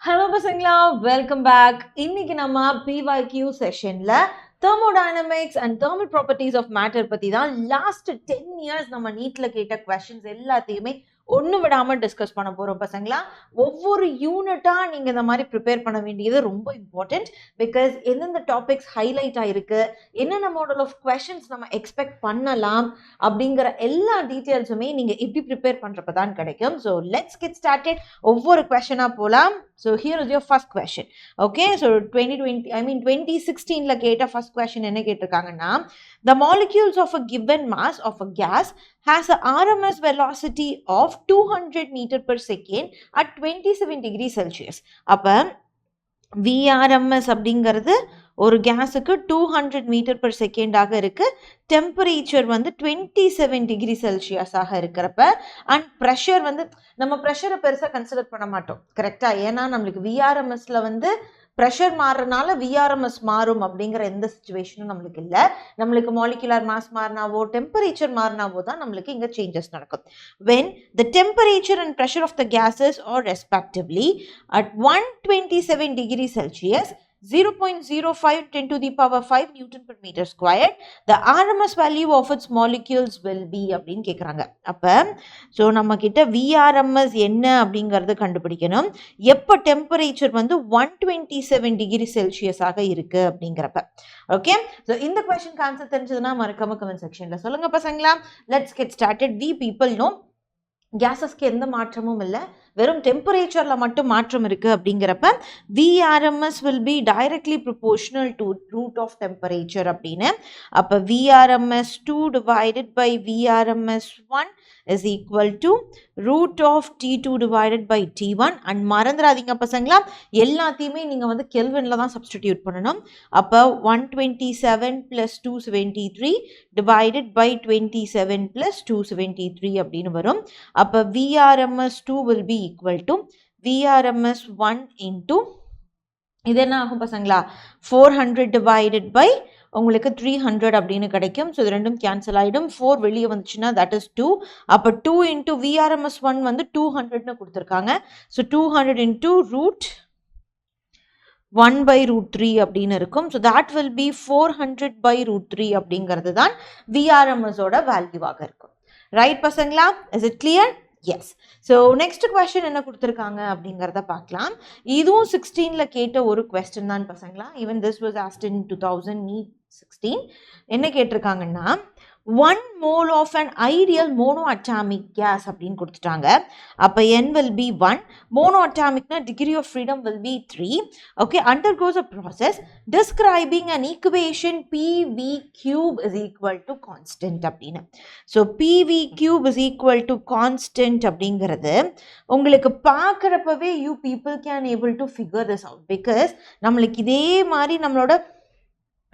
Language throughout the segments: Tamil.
ஹலோ பசங்களா, வெல்கம் பேக். இன்னைக்கு நம்ம PYQ செஷன்ல thermodynamics and thermal properties of matter பத்தி தான் லாஸ்ட் 10 years நம்ம நீட்ல கேட்ட கொஸ்டின்ஸ் எல்லாத்தையுமே ஒண்ணு விடாம டிஸ்கஸ் பண்ண போறோம் பசங்களா. ஒவ்வொரு யூனிட்டா நீங்க இந்த மாதிரி ப்ரிப்பேர் பண்ண வேண்டியது ரொம்ப இம்பார்ட்டன்ட். பிகாஸ் எந்தெந்த டாபிக்ஸ் ஹைலைட் ஆயிருக்கு, என்னென்ன மாடல் ஆஃப் கொஸ்டின்ஸ் நம்ம எக்ஸ்பெக்ட் பண்ணலாம் அப்படிங்கிற எல்லா டீட்டெயில்ஸுமே நீங்க இப்படி ப்ரிப்பேர் பண்றப்ப தான் கிடைக்கும். So let's get started. ஒவ்வொரு கொஸ்டினா போலாம். So here is your first question. Okay, so 2016 கேட்ட first question என்ன கேட்டிருக்காங்கன்னா, the molecules of a given mass of a gas has a RMS velocity of 200 meter per second at 27 degrees Celsius. அப்ப VRMS அப்படிங்கிறது ஒரு கேஸுக்கு 200 மீட்டர் per செகண்ட் ஆக இருக்கு. டெம்பரேச்சர் வந்து 27 டிகிரி செல்சியஸ் ஆக இருக்கிறப்ப, அண்ட் ப்ரெஷர் வந்து நம்ம ப்ரெஷரை பெருசாக கன்சிடர் பண்ண மாட்டோம் கரெக்டா. ஏன்னா நம்மளுக்கு விஆர்எம்எஸ்ல வந்து ப்ரெஷர் மாறுறதுனால விஆர்எம்எஸ் மாறும் அப்படிங்கிற எந்த சுச்சுவேஷனும் நம்மளுக்கு இல்லை. நம்மளுக்கு மாலிகுலர் மாஸ் மாறினாவோ டெம்பரேச்சர் மாறினாவோ தான் நம்மளுக்கு இங்கே சேஞ்சஸ் நடக்கும். when the temperature and pressure of the gases are respectively at 127 degrees Celsius, 0.05 10 to the power 5 Newton per meter squared, the RMS value of its molecules will be அப்படின்னு கேட்குறாங்க. அப்போ ஸோ நம்ம கிட்ட VRMS என்ன அப்படிங்கிறது கண்டுபிடிக்கணும். எப்போ டெம்பரேச்சர் வந்து 127 டிகிரி செல்சியஸ் ஆக இருக்கு அப்படிங்கிறப்ப. ஓகே, ஸோ இந்த கொஸ்டின் ஆன்சர் தெரிஞ்சதுன்னா மறக்காம கமெண்ட் செக்ஷன்ல சொல்லுங்க பசங்களா. Let's get started. We people know கேஸஸ்க்கு எந்த மாற்றமும் இல்லை, வெறும் டெம்பரேச்சரில் மட்டும் மாற்றம் இருக்குது அப்படிங்கிறப்ப VRMS will be directly proportional to root of temperature அப்படின்னு. அப்போ VRMS 2 divided by VRMS 1 is equal to root of T2 divided by T1. And மறந்துடாதீங்க பசங்களா, எல்லாத்தையுமே நீங்கள் வந்து கெல்வினில் தான் சப்ஸ்டிடியூட் பண்ணணும். அப்போ 127 + 273 divided by 27 + 273 அப்படின்னு வரும். அப்போ VRMS 2 will be equal to VRMS 1 into இது என்ன ஆகும் பசங்களா, 400 divided by உங்களுக்கு 300 அப்படின்னு கிடைக்கும். ஸோ இது ரெண்டும் கேன்சல் ஆகிடும். 4 வெளியே வந்துச்சுன்னா தட் இஸ் 2. அப்போ 2 இன்ட்டு VRMS 1 வந்து 200ன்னு கொடுத்துருக்காங்க. ஸோ 200 இன்ட்டு ரூட் 1/√3 அப்படின்னு இருக்கும். ஸோ தட் வில் பி 400/√3 அப்படிங்கிறது தான் VRMSோட வேல்யூவாக இருக்கும். ரைட் பசங்களா, is it clear? Yes. So next question என்ன கொடுத்துருக்காங்க அப்படிங்கிறத பார்க்கலாம். இதுவும் 16 கேட்ட ஒரு கொஸ்டின் தான் பசங்களா. ஈவன் திஸ் வாஸ் ஆஸ்க்ட் இன் 2016. என்ன கேட்டிருக்காங்கன்னா, 1 mole of an ideal monoatomic gas அப்படின்னு கொடுத்துட்டாங்க. அப்போ N will be 1. Monoatomicனா degree of freedom will be 3. Okay, undergoes a process describing an equation PV cube is equal to constant அப்படின்னு. So PV cube is equal to constant அப்படிங்கிறது உங்களுக்கு பார்க்குறப்பவே you people can able to figure this out. because நம்மளுக்கு இதே மாதிரி நம்மளோட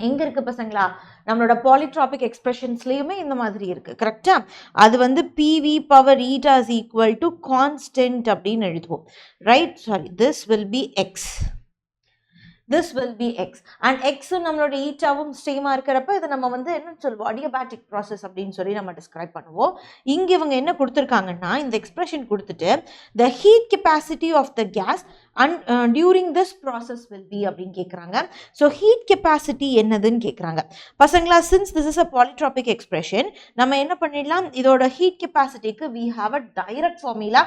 எங்க இருக்கு பசங்களா, நம்மளோட பாலிட்ராபிக் எக்ஸ்பிரஷன்ஸ்லயுமே இந்த மாதிரி இருக்கு கரெக்டா. அது வந்து PV power eta is equal to constant அப்படின்னு எழுதுவோம். Right, sorry, this will be x. This will be x. and x நம்மளோட ஈட்டாவும் சேமாக இருக்கிறப்ப இதை நம்ம வந்து என்ன சொல்லுவோம், அடியபேட்டிக் ப்ராசஸ் அப்படின்னு சொல்லி நம்ம டிஸ்கிரைப் பண்ணுவோம். இங்கே இவங்க என்ன கொடுத்துருக்காங்கன்னா, இந்த எக்ஸ்பிரஷன் கொடுத்துட்டு the heat capacity of the gas and during this process will be அப்படின்னு கேட்குறாங்க. ஸோ ஹீட் கெப்பாசிட்டி என்னதுன்னு கேட்குறாங்க பசங்களா. Since this is a polytropic expression, நம்ம என்ன பண்ணிடலாம், இதோட heat கெப்பாசிட்டிக்கு we have a direct formula.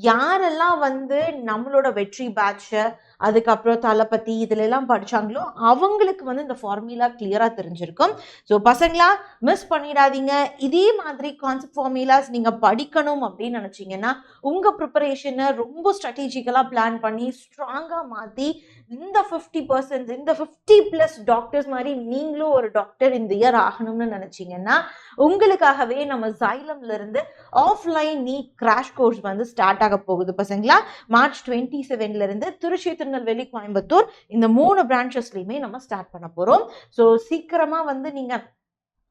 யாரெல்லாம் வந்து நம்மளோட வெற்றி பேட்சை அதுக்கப்புறம் தளபதி இதுல எல்லாம் படிச்சாங்களோ அவங்களுக்கு வந்து இந்த ஃபார்முலா கிளியரா தெரிஞ்சிருக்கும். ஸோ பசங்களா மிஸ் பண்ணிடாதீங்க. இதே மாதிரி கான்செப்ட் ஃபார்முலாஸ் நீங்க படிக்கணும் அப்படின்னு நினைச்சீங்கன்னா உங்க ப்ரிப்பரேஷனை ரொம்ப ஸ்ட்ராட்டஜிக்கலா பிளான் பண்ணி ஸ்ட்ராங்கா மாத்தி இந்த 50% இந்த 50+ டாக்டர்ஸ் மாதிரி நீங்களும் ஒரு டாக்டர் இந்த இயர் ஆகணும்னு நினைச்சீங்கன்னா உங்களுக்காகவே நம்ம ஜைலம்ல இருந்து ஆஃப்லைன் நீட் கிராஷ் கோர்ஸ் வந்து ஸ்டார்ட் ஆக போகுது பசங்களா. மார்ச் 27 இருந்து திருச்சி, திருநெல்வேலி, கோயம்புத்தூர் இந்த 3 பிரான்ச்சஸ்லையுமே நம்ம ஸ்டார்ட் பண்ண போறோம். ஸோ சீக்கிரமா வந்து நீங்க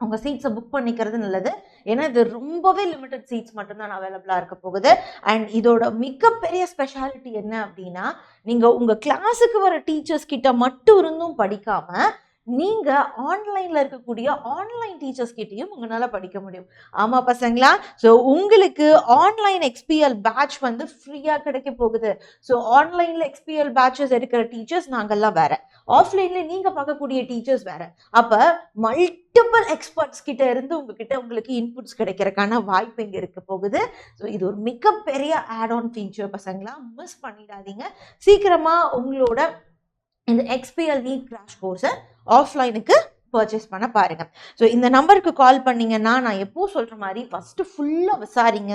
உங்கள் சீட்ஸை புக் பண்ணிக்கிறது நல்லது. ஏன்னா இது ரொம்பவே லிமிட்டட் சீட்ஸ் மட்டும்தான் அவைலபிளாக இருக்க போகுது. அண்ட் இதோட மிகப்பெரிய ஸ்பெஷாலிட்டி என்ன அப்படின்னா, நீங்கள் உங்கள் கிளாஸுக்கு வர டீச்சர்ஸ் கிட்ட மட்டும் இருந்தும் படிக்காமல் நீங்க ஆன்லைன்ல இருக்கக்கூடிய ஆன்லைன் டீச்சர்ஸ் கிட்டயும் உங்களால படிக்க முடியும். ஆமா பசங்களா? ஸோ உங்களுக்கு ஆன்லைன் எக்ஸ்பிஎல் பேட்ச் வந்து ஃப்ரீயா கிடைக்க போகுது. ஸோ ஆன்லைன்ல எக்ஸ்பிஎல் பேட்சஸ் எடுக்கிற டீச்சர்ஸ் நாங்கெல்லாம் வேற, ஆஃப்லைன்ல நீங்க பார்க்கக்கூடிய டீச்சர்ஸ் வேற. அப்ப மல்டிபிள் எக்ஸ்பர்ட்ஸ் கிட்ட இருந்து உங்ககிட்ட உங்களுக்கு இன்புட்ஸ் கிடைக்கிறதுக்கான வாய்ப்பு இங்க இருக்க போகுது. ஸோ இது ஒரு மிகப்பெரிய ஆட் ஆன் ஃபீச்சர் பசங்களா, மிஸ் பண்ணிடாதீங்க. சீக்கிரமா உங்களோட இந்த XPL நீட் கிராஷ் கோர்ஸை ஆஃப்லைனுக்கு பர்ச்சேஸ் பண்ண பாருங்க. ஸோ இந்த நம்பருக்கு கால் பண்ணீங்கன்னா நான் எப்போ சொல்ற மாதிரி ஃபர்ஸ்ட் ஃபுல்லாக விசாரிங்க.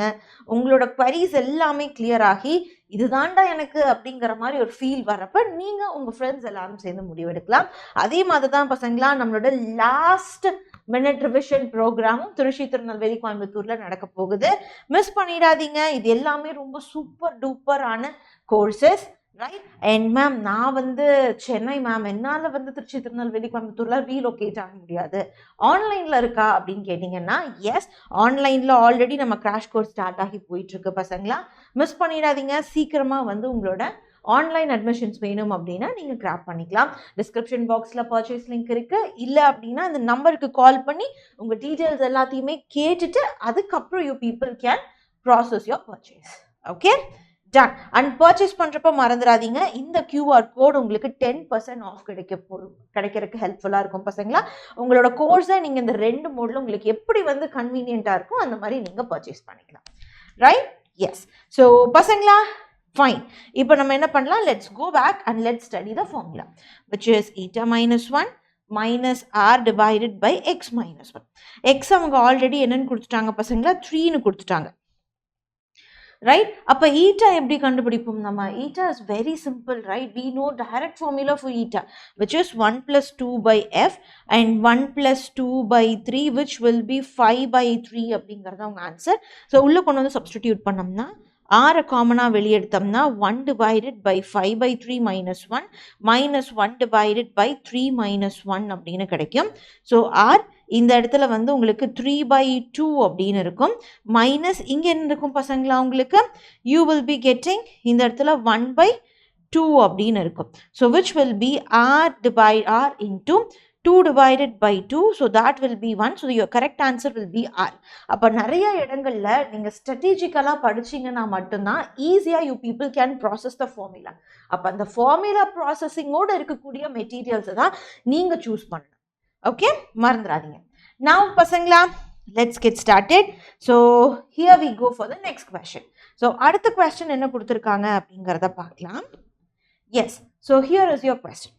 உங்களோட குவரிஸ் எல்லாமே கிளியர் ஆகி இதுதான்டா எனக்கு அப்படிங்கிற மாதிரி ஒரு ஃபீல் வர்றப்ப நீங்க உங்க ஃப்ரெண்ட்ஸ் எல்லாரும் சேர்ந்து முடிவெடுக்கலாம். அதே மாதிரி தான் பசங்களா நம்மளோட லாஸ்ட் மினிட் ரிவிஷன் ப்ரோக்ராமும் திருச்சி, திருநெல்வேலி, கோயம்புத்தூர்ல நடக்க போகுது. மிஸ் பண்ணிடாதீங்க. இது எல்லாமே ரொம்ப சூப்பர் டூப்பரான கோர்சஸ், ரைட்? அண்ட் மேம் நான் வந்து சென்னை மேம், என்னால் வந்து திருச்சி, திருநெல்வேலி, கோயம்புத்தூர்ல ரீலோகேட் ஆக முடியாது, ஆன்லைன்ல இருக்கா அப்படின்னு கேட்டிங்கன்னா, எஸ் ஆன்லைன்ல ஆல்ரெடி நம்ம கிராஷ் கோர்ஸ் ஸ்டார்ட் ஆகி போயிட்டு இருக்கு பசங்களா. மிஸ் பண்ணிடாதீங்க. சீக்கிரமா வந்து உங்களோட ஆன்லைன் அட்மிஷன்ஸ் வேணும் அப்படின்னா நீங்க கிராப் பண்ணிக்கலாம். டிஸ்கிரிப்ஷன் பாக்ஸ்ல பர்ச்சேஸ் லிங்க் இருக்கு. இல்லை அப்படின்னா அந்த நம்பருக்கு கால் பண்ணி உங்க டீட்டெயில்ஸ் எல்லாத்தையுமே கேட்டுட்டு அதுக்கப்புறம் you people can process your purchase. Okay, done. And purchase பண்ணுறப்ப மறந்துடாதீங்க, இந்த QR கோட் உங்களுக்கு 10% ஆஃப் கிடைக்கிறதுக்கு ஹெல்ப்ஃபுல்லாக இருக்கும் பசங்களா. உங்களோட கோர்ஸை நீங்கள் இந்த 2 மோடில் உங்களுக்கு எப்படி வந்து கன்வீனியண்ட்டாக இருக்கும் அந்த மாதிரி நீங்கள் பர்ச்சேஸ் பண்ணிக்கலாம், ரைட்? எஸ். ஸோ பசங்களா, ஃபைன். இப்போ நம்ம என்ன பண்ணலாம், let's go back and let's study the formula which is eta -1 minus r divided by x minus 1. x அவங்க ஆல்ரெடி என்னன்னு கொடுத்துட்டாங்க பசங்களா, 3ன்னு கொடுத்துட்டாங்க, ரைட்? அப்போ ஈட்டா எப்படி கண்டுபிடிப்போம் நம்ம? Eta is very simple, right? we know direct formula for eta which is 1 plus 2 by f and 1 plus 2 by 3 which will be 5 by 3 அப்படிங்கிறது அவங்க ஆன்சர். ஸோ உள்ளே கொண்டு வந்து சப்ஸ்டிடியூட் பண்ணோம்னா r காமனாக வெளியெடுத்தோம்னா 1 divided by 5 by 3 minus 1 minus 1 divided by 3 minus 1 அப்படின்னு கிடைக்கும். ஸோ r இந்த இடத்துல வந்து உங்களுக்கு 3 by 2 அப்படின்னு இருக்கும். மைனஸ் இங்கே என்ன இருக்கும் பசங்களா, உங்களுக்கு you will be getting இந்த இடத்துல 1 by 2 அப்படின்னு இருக்கும். So which will be r into 2 divided by 2. So that will be 1. So your correct answer will be R. அப்போ நிறைய இடங்கள்ல நீங்கள் ஸ்ட்ராட்டஜிக்கலாக படிச்சிங்கன்னா மட்டும்தான் ஈஸியாக you people can process the formula. அப்போ அந்த ஃபார்முலா ப்ராசஸிங்கோடு இருக்கக்கூடிய மெட்டீரியல்ஸை தான் நீங்கள் சூஸ் பண்ணணும். ஓகே, மறந்துடாதீங்க. Now பசங்களா, let's get started. So here we go for the next question. So அடுத்த question என்ன கொடுத்துருக்காங்க அப்படிங்கிறத பார்க்கலாம். Yes, so here is your question.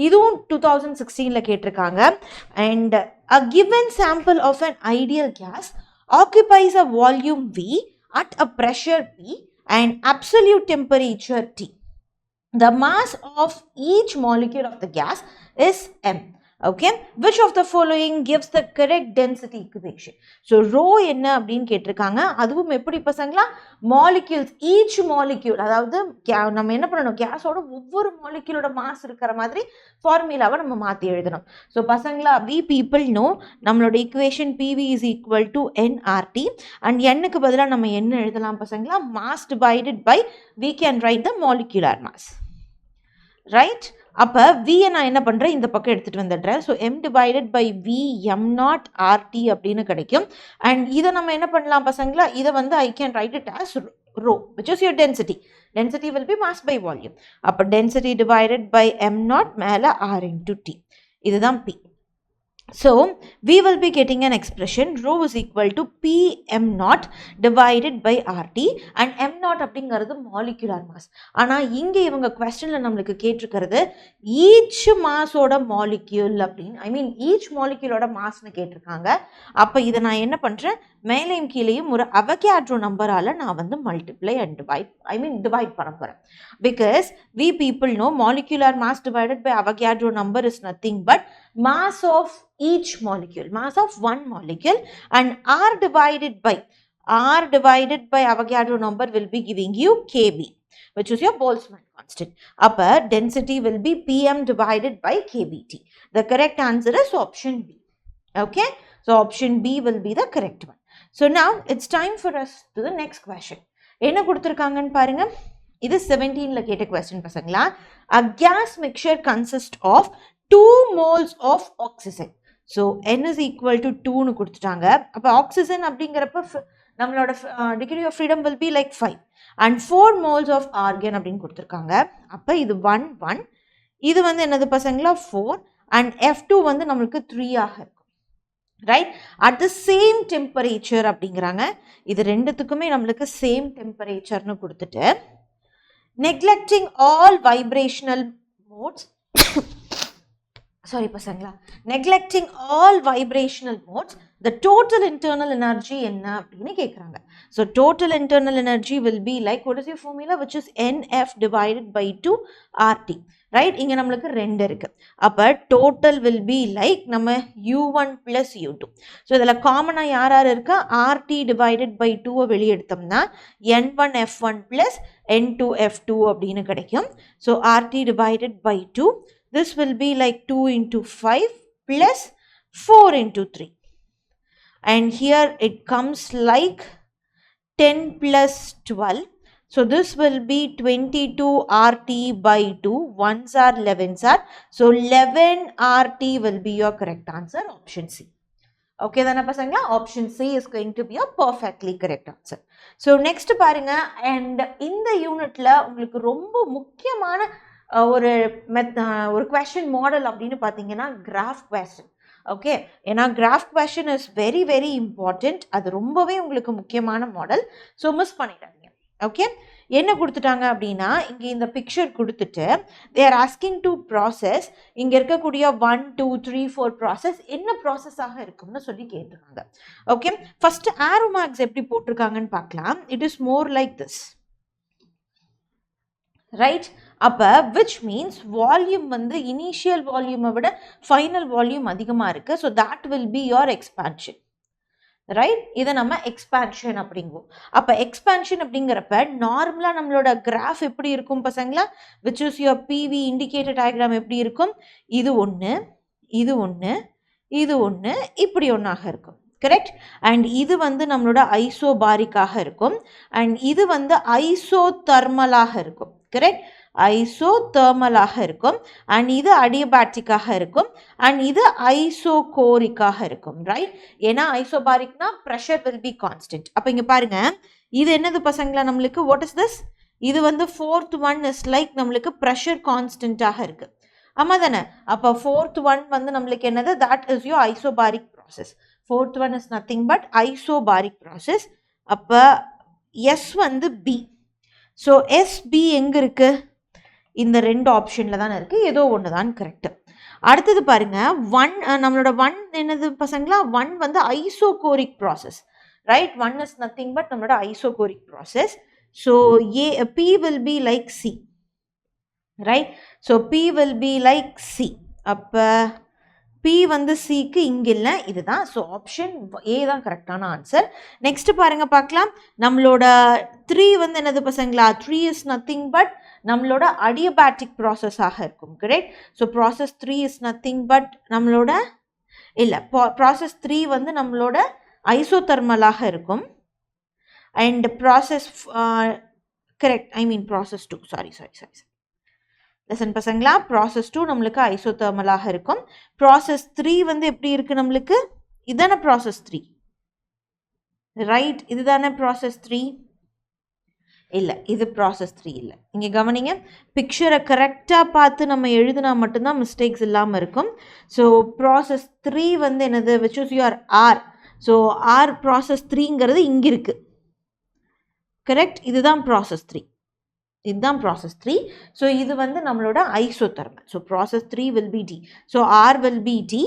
இதுவும் 2016ல கேட்டிருக்காங்க. And a given sample of an ideal gas occupies a volume V at a pressure P and absolute temperature T. The mass of each molecule of the gas is M. Okay, which of the following gives the correct density equation? So rho என்ன அப்படின்னு கேட்டிருக்காங்க. அதுவும் எப்படி பசங்களா, மாலிக்யூல்ஸ், ஈச் மாலிக்யூல், அதாவது நம்ம என்ன பண்ணணும், கேஸோட ஒவ்வொரு மாலிக்யூலோட மாஸ் இருக்கிற மாதிரி ஃபார்முலாவை நம்ம மாற்றி எழுதணும். ஸோ பசங்களா, we people know நம்மளோட equation PV is equal to nRT and n-க்கு பதிலாக நம்ம என்ன எழுதலாம் பசங்களா, mass divided by we can write the molecular mass, right? அப்போ வியை நான் என்ன பண்ணுறேன், இந்த பக்கம் எடுத்துகிட்டு வந்துடுறேன். So m divided by v m0 RT அப்படின்னு கிடைக்கும். அண்ட் இதை நம்ம என்ன பண்ணலாம் பசங்களா, இதை வந்து I can write it as rho which is your density. Density will be mass by volume. அப்போ density divided by m0 மேலே R into T. இதுதான் P. So we will be getting an expression rho is equal to Pm0 divided by RT and m0 அப்படிங்கிறது molecular mass. ஆனால் இங்கே இவங்க questionல நம்மளுக்கு கேட்டிருக்கிறது each massோட molecule அப்படின்னு, I mean each moleculeோட massன்னு கேட்டிருக்காங்க. அப்போ இதை நான் என்ன பண்ணுறேன், மேலேயும் கீழேயும் ஒரு அவகேட்ரோ நம்பரால் நான் வந்து multiply and divide பண்ண போகிறேன். Because we people know molecular mass divided by Avogadro number is nothing but mass of each molecule, mass of one molecule, and R divided by Avogadro number will be giving you Kb, which is your Boltzmann constant. Upper density will be Pm divided by Kbt. The correct answer is option B. Okay, so option B will be the correct one. So now it's time for us to the next question. என்ன கொடுத்துருக்காங்கன்னு பாருங்க. இது 17ல கேட்ட question பசங்களா. A gas mixture consists of 2 moles of oxygen. So n is equal to 2 னு கொடுத்துட்டாங்க. அப்ப oxygen அப்படிங்கிறப்ப நம்மளோட degree of freedom will be like 5 and 4 moles of argon அப்படின்னு கொடுத்துருக்காங்க. அப்ப இது 1 1, இது வந்து என்னது பசங்களா 4 and F2 வந்து நம்மளுக்கு 3 ஆக இருக்கும். Right, at the same temperature அப்படிங்கிறாங்க. இது ரெண்டுத்துக்குமே நம்மளுக்கு சேம் டெம்பரேச்சர்னு கொடுத்துட்டு neglecting all vibrational modes sorry பசங்களா neglecting all vibrational modes, the total internal energy என்ன அப்படின்னு கேட்குறாங்க. So total internal energy will be like, what is your formula, which is NF divided by 2 RT. Right, இங்கே நம்மளுக்கு 2 இருக்கு. அப்போ டோட்டல் வில் பி லைக் நம்ம U1 plus U2. ஸோ இதில் காமனாக யார் யார் இருக்கா, RT டிவைடட் பை 2 வெளியே எடுத்தோம்னா N1 F1 plus N2 F2 அப்படின்னு கிடைக்கும். So RT divided by 2, this will be like 2 into 5 plus 4 into 3. And here it comes like 10 plus 12. So this will be 22 RT by 2. 1s are 11s are. So 11 RT will be your correct answer, option C. Okay, then pasangla, option C is going to be a perfectly correct answer. So next பாருங்க, and இந்த யூனிட்ல உங்களுக்கு ரொம்ப முக்கியமான ஒரு question model அப்படின்னு பார்த்தீங்கன்னா graph question. ஓகே, ஏன்னா graph question is very very important. அது ரொம்பவே உங்களுக்கு முக்கியமான மாடல். ஸோ மிஸ் பண்ணிடாதீங்க. ஓகே, என்ன கொடுத்துட்டாங்க அப்படின்னா, இங்கே இந்த பிக்சர் கொடுத்துட்டு they are asking to process, இங்கே இருக்கக்கூடிய 1 2 3 4 ப்ராசஸ் என்ன ப்ராசஸாக இருக்கும்னு சொல்லி கேட்டுருக்காங்க. ஓகே, ஃபர்ஸ்ட் ஆரோ மார்க்ஸ் எப்படி போட்டிருக்காங்கன்னு பார்க்கலாம். It is more like this. Right, அப்போ விச் மீன்ஸ் வால்யூம் வந்து இனிஷியல் வால்யூமை விட ஃபைனல் வால்யூம் அதிகமாக இருக்குது. So that will be your expansion. Right, இதை நம்ம எக்ஸ்பான்ஷன் அப்படிங்குவோம். அப்போ எக்ஸ்பான்ஷன் அப்படிங்கிறப்ப நார்மலாக நம்மளோட கிராஃப் எப்படி இருக்கும் பசங்களா, which is your PV indicator diagram எப்படி இருக்கும், இது ஒன்று இது ஒன்று இது ஒன்று இப்படி ஒன்றாக இருக்கும். கரெக்ட், அண்ட் இது வந்து நம்மளோட ஐசோபாரிக்காக இருக்கும், அண்ட் இது வந்து ஐசோதர்மலாக இருக்கும். கரெக்ட், ஐசோதர்மலாக இருக்கும், அண்ட் இது அடியபாட்டிக்காக இருக்கும், அண்ட் இது ஐசோகோரிக்காக இருக்கும். ரைட், ஏன்னா ஐசோபாரிக்னா ப்ரெஷர் வில் பி கான்ஸ்டன்ட். அப்போ இங்கே பாருங்க, இது என்னது பசங்களா நம்மளுக்கு, வாட் இஸ் திஸ், இது வந்து 4th one இஸ் லைக் நம்மளுக்கு ப்ரெஷர் கான்ஸ்டன்ட்டாக இருக்கு. ஆமாம் தானே, அப்போ 4th one வந்து நம்மளுக்கு என்னது, that is your isobaric process. 4th one is nothing but isobaric process. அப்போ S வந்து B. ஸோ SB எங்கே இருக்குது, இந்த ரெண்டு ஆப்ஷனில் தானே இருக்குது, ஏதோ ஒன்று தான் கரெக்டு. அடுத்தது பாருங்கள், 1 நம்மளோட 1 என்னது பசங்களா, 1 வந்து isochoric process. Right, 1 is nothing but நம்மளோட isochoric process. So P will be like C. Right, so P will be like C. அப்போ P வந்து Cக்கு இங்கே இல்லை, இதுதான். ஸோ ஆப்ஷன் ஏ தான் கரெக்டான ஆன்சர். நெக்ஸ்ட் பாருங்க பார்க்கலாம், நம்மளோட 3 வந்து என்னது பசங்களா, 3 இஸ் நத்திங் பட் நம்மளோட அடியபாட்டிக் ப்ராசஸாக இருக்கும். Correct, so process 3 is nothing but நம்மளோட இல்லை, ப்ராசஸ் 3 வந்து நம்மளோட ஐசோதர்மலாக இருக்கும். And process correct, I mean process 2 sorry lesson பசங்களா, ப்ராசஸ் 2 நம்மளுக்கு ஐசோதர்மலாக இருக்கும். ப்ராசஸ் 3 வந்து எப்படி இருக்கு நம்மளுக்கு, இதுதானே ப்ராசஸ் 3. ரைட், இதுதானே ப்ராசஸ் 3. இல்லை, இது ப்ராசஸ் 3 இல்லை. இங்கே கவனிங்க, பிக்சரை கரெக்டாக பார்த்து நம்ம எழுதினா மட்டும்தான் மிஸ்டேக்ஸ் இல்லாமல் இருக்கும். ஸோ ப்ராசஸ் 3 வந்து என்னது, which is your R. So R process 3ங்கிறது இங்கே இருக்குது. கரெக்ட், இதுதான் ப்ராசஸ் 3. இதுதான் ப்ராசஸ் 3. ஸோ இது வந்து நம்மளோட isothermal. So process 3 will be D. So R will be D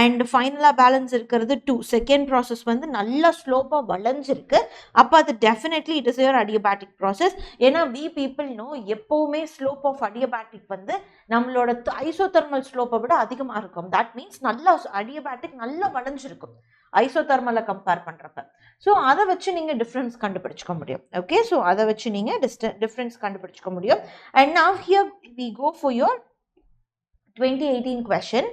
and ஃபைனலாக பேலன்ஸ் இருக்கிறது 2. செகண்ட் ப்ராசஸ் வந்து நல்லா ஸ்லோப்பாக வளைஞ்சிருக்கு. அப்போ அது definitely it is your adiabatic process. ஏன்னா வி பீப்புள் நோ எப்போவுமே ஸ்லோப் ஆஃப் அடியபாட்டிக் வந்து நம்மளோட ஐசோதர்மல் ஸ்லோப்பை விட அதிகமாக இருக்கும். தட் மீன்ஸ் நல்லா அடியபாட்டிக் நல்லா வளைஞ்சிருக்கும் ஐசோதர்மலை கம்பேர் பண்ணுறப்ப. ஸோ அதை வச்சு நீங்கள் டிஃப்ரென்ஸ் கண்டுபிடிச்சிக்க முடியும். ஓகே, ஸோ அதை வச்சு நீங்கள் டிஃப்ரென்ஸ் கண்டுபிடிச்சிக்க முடியும். And now here we go for your 2018 question.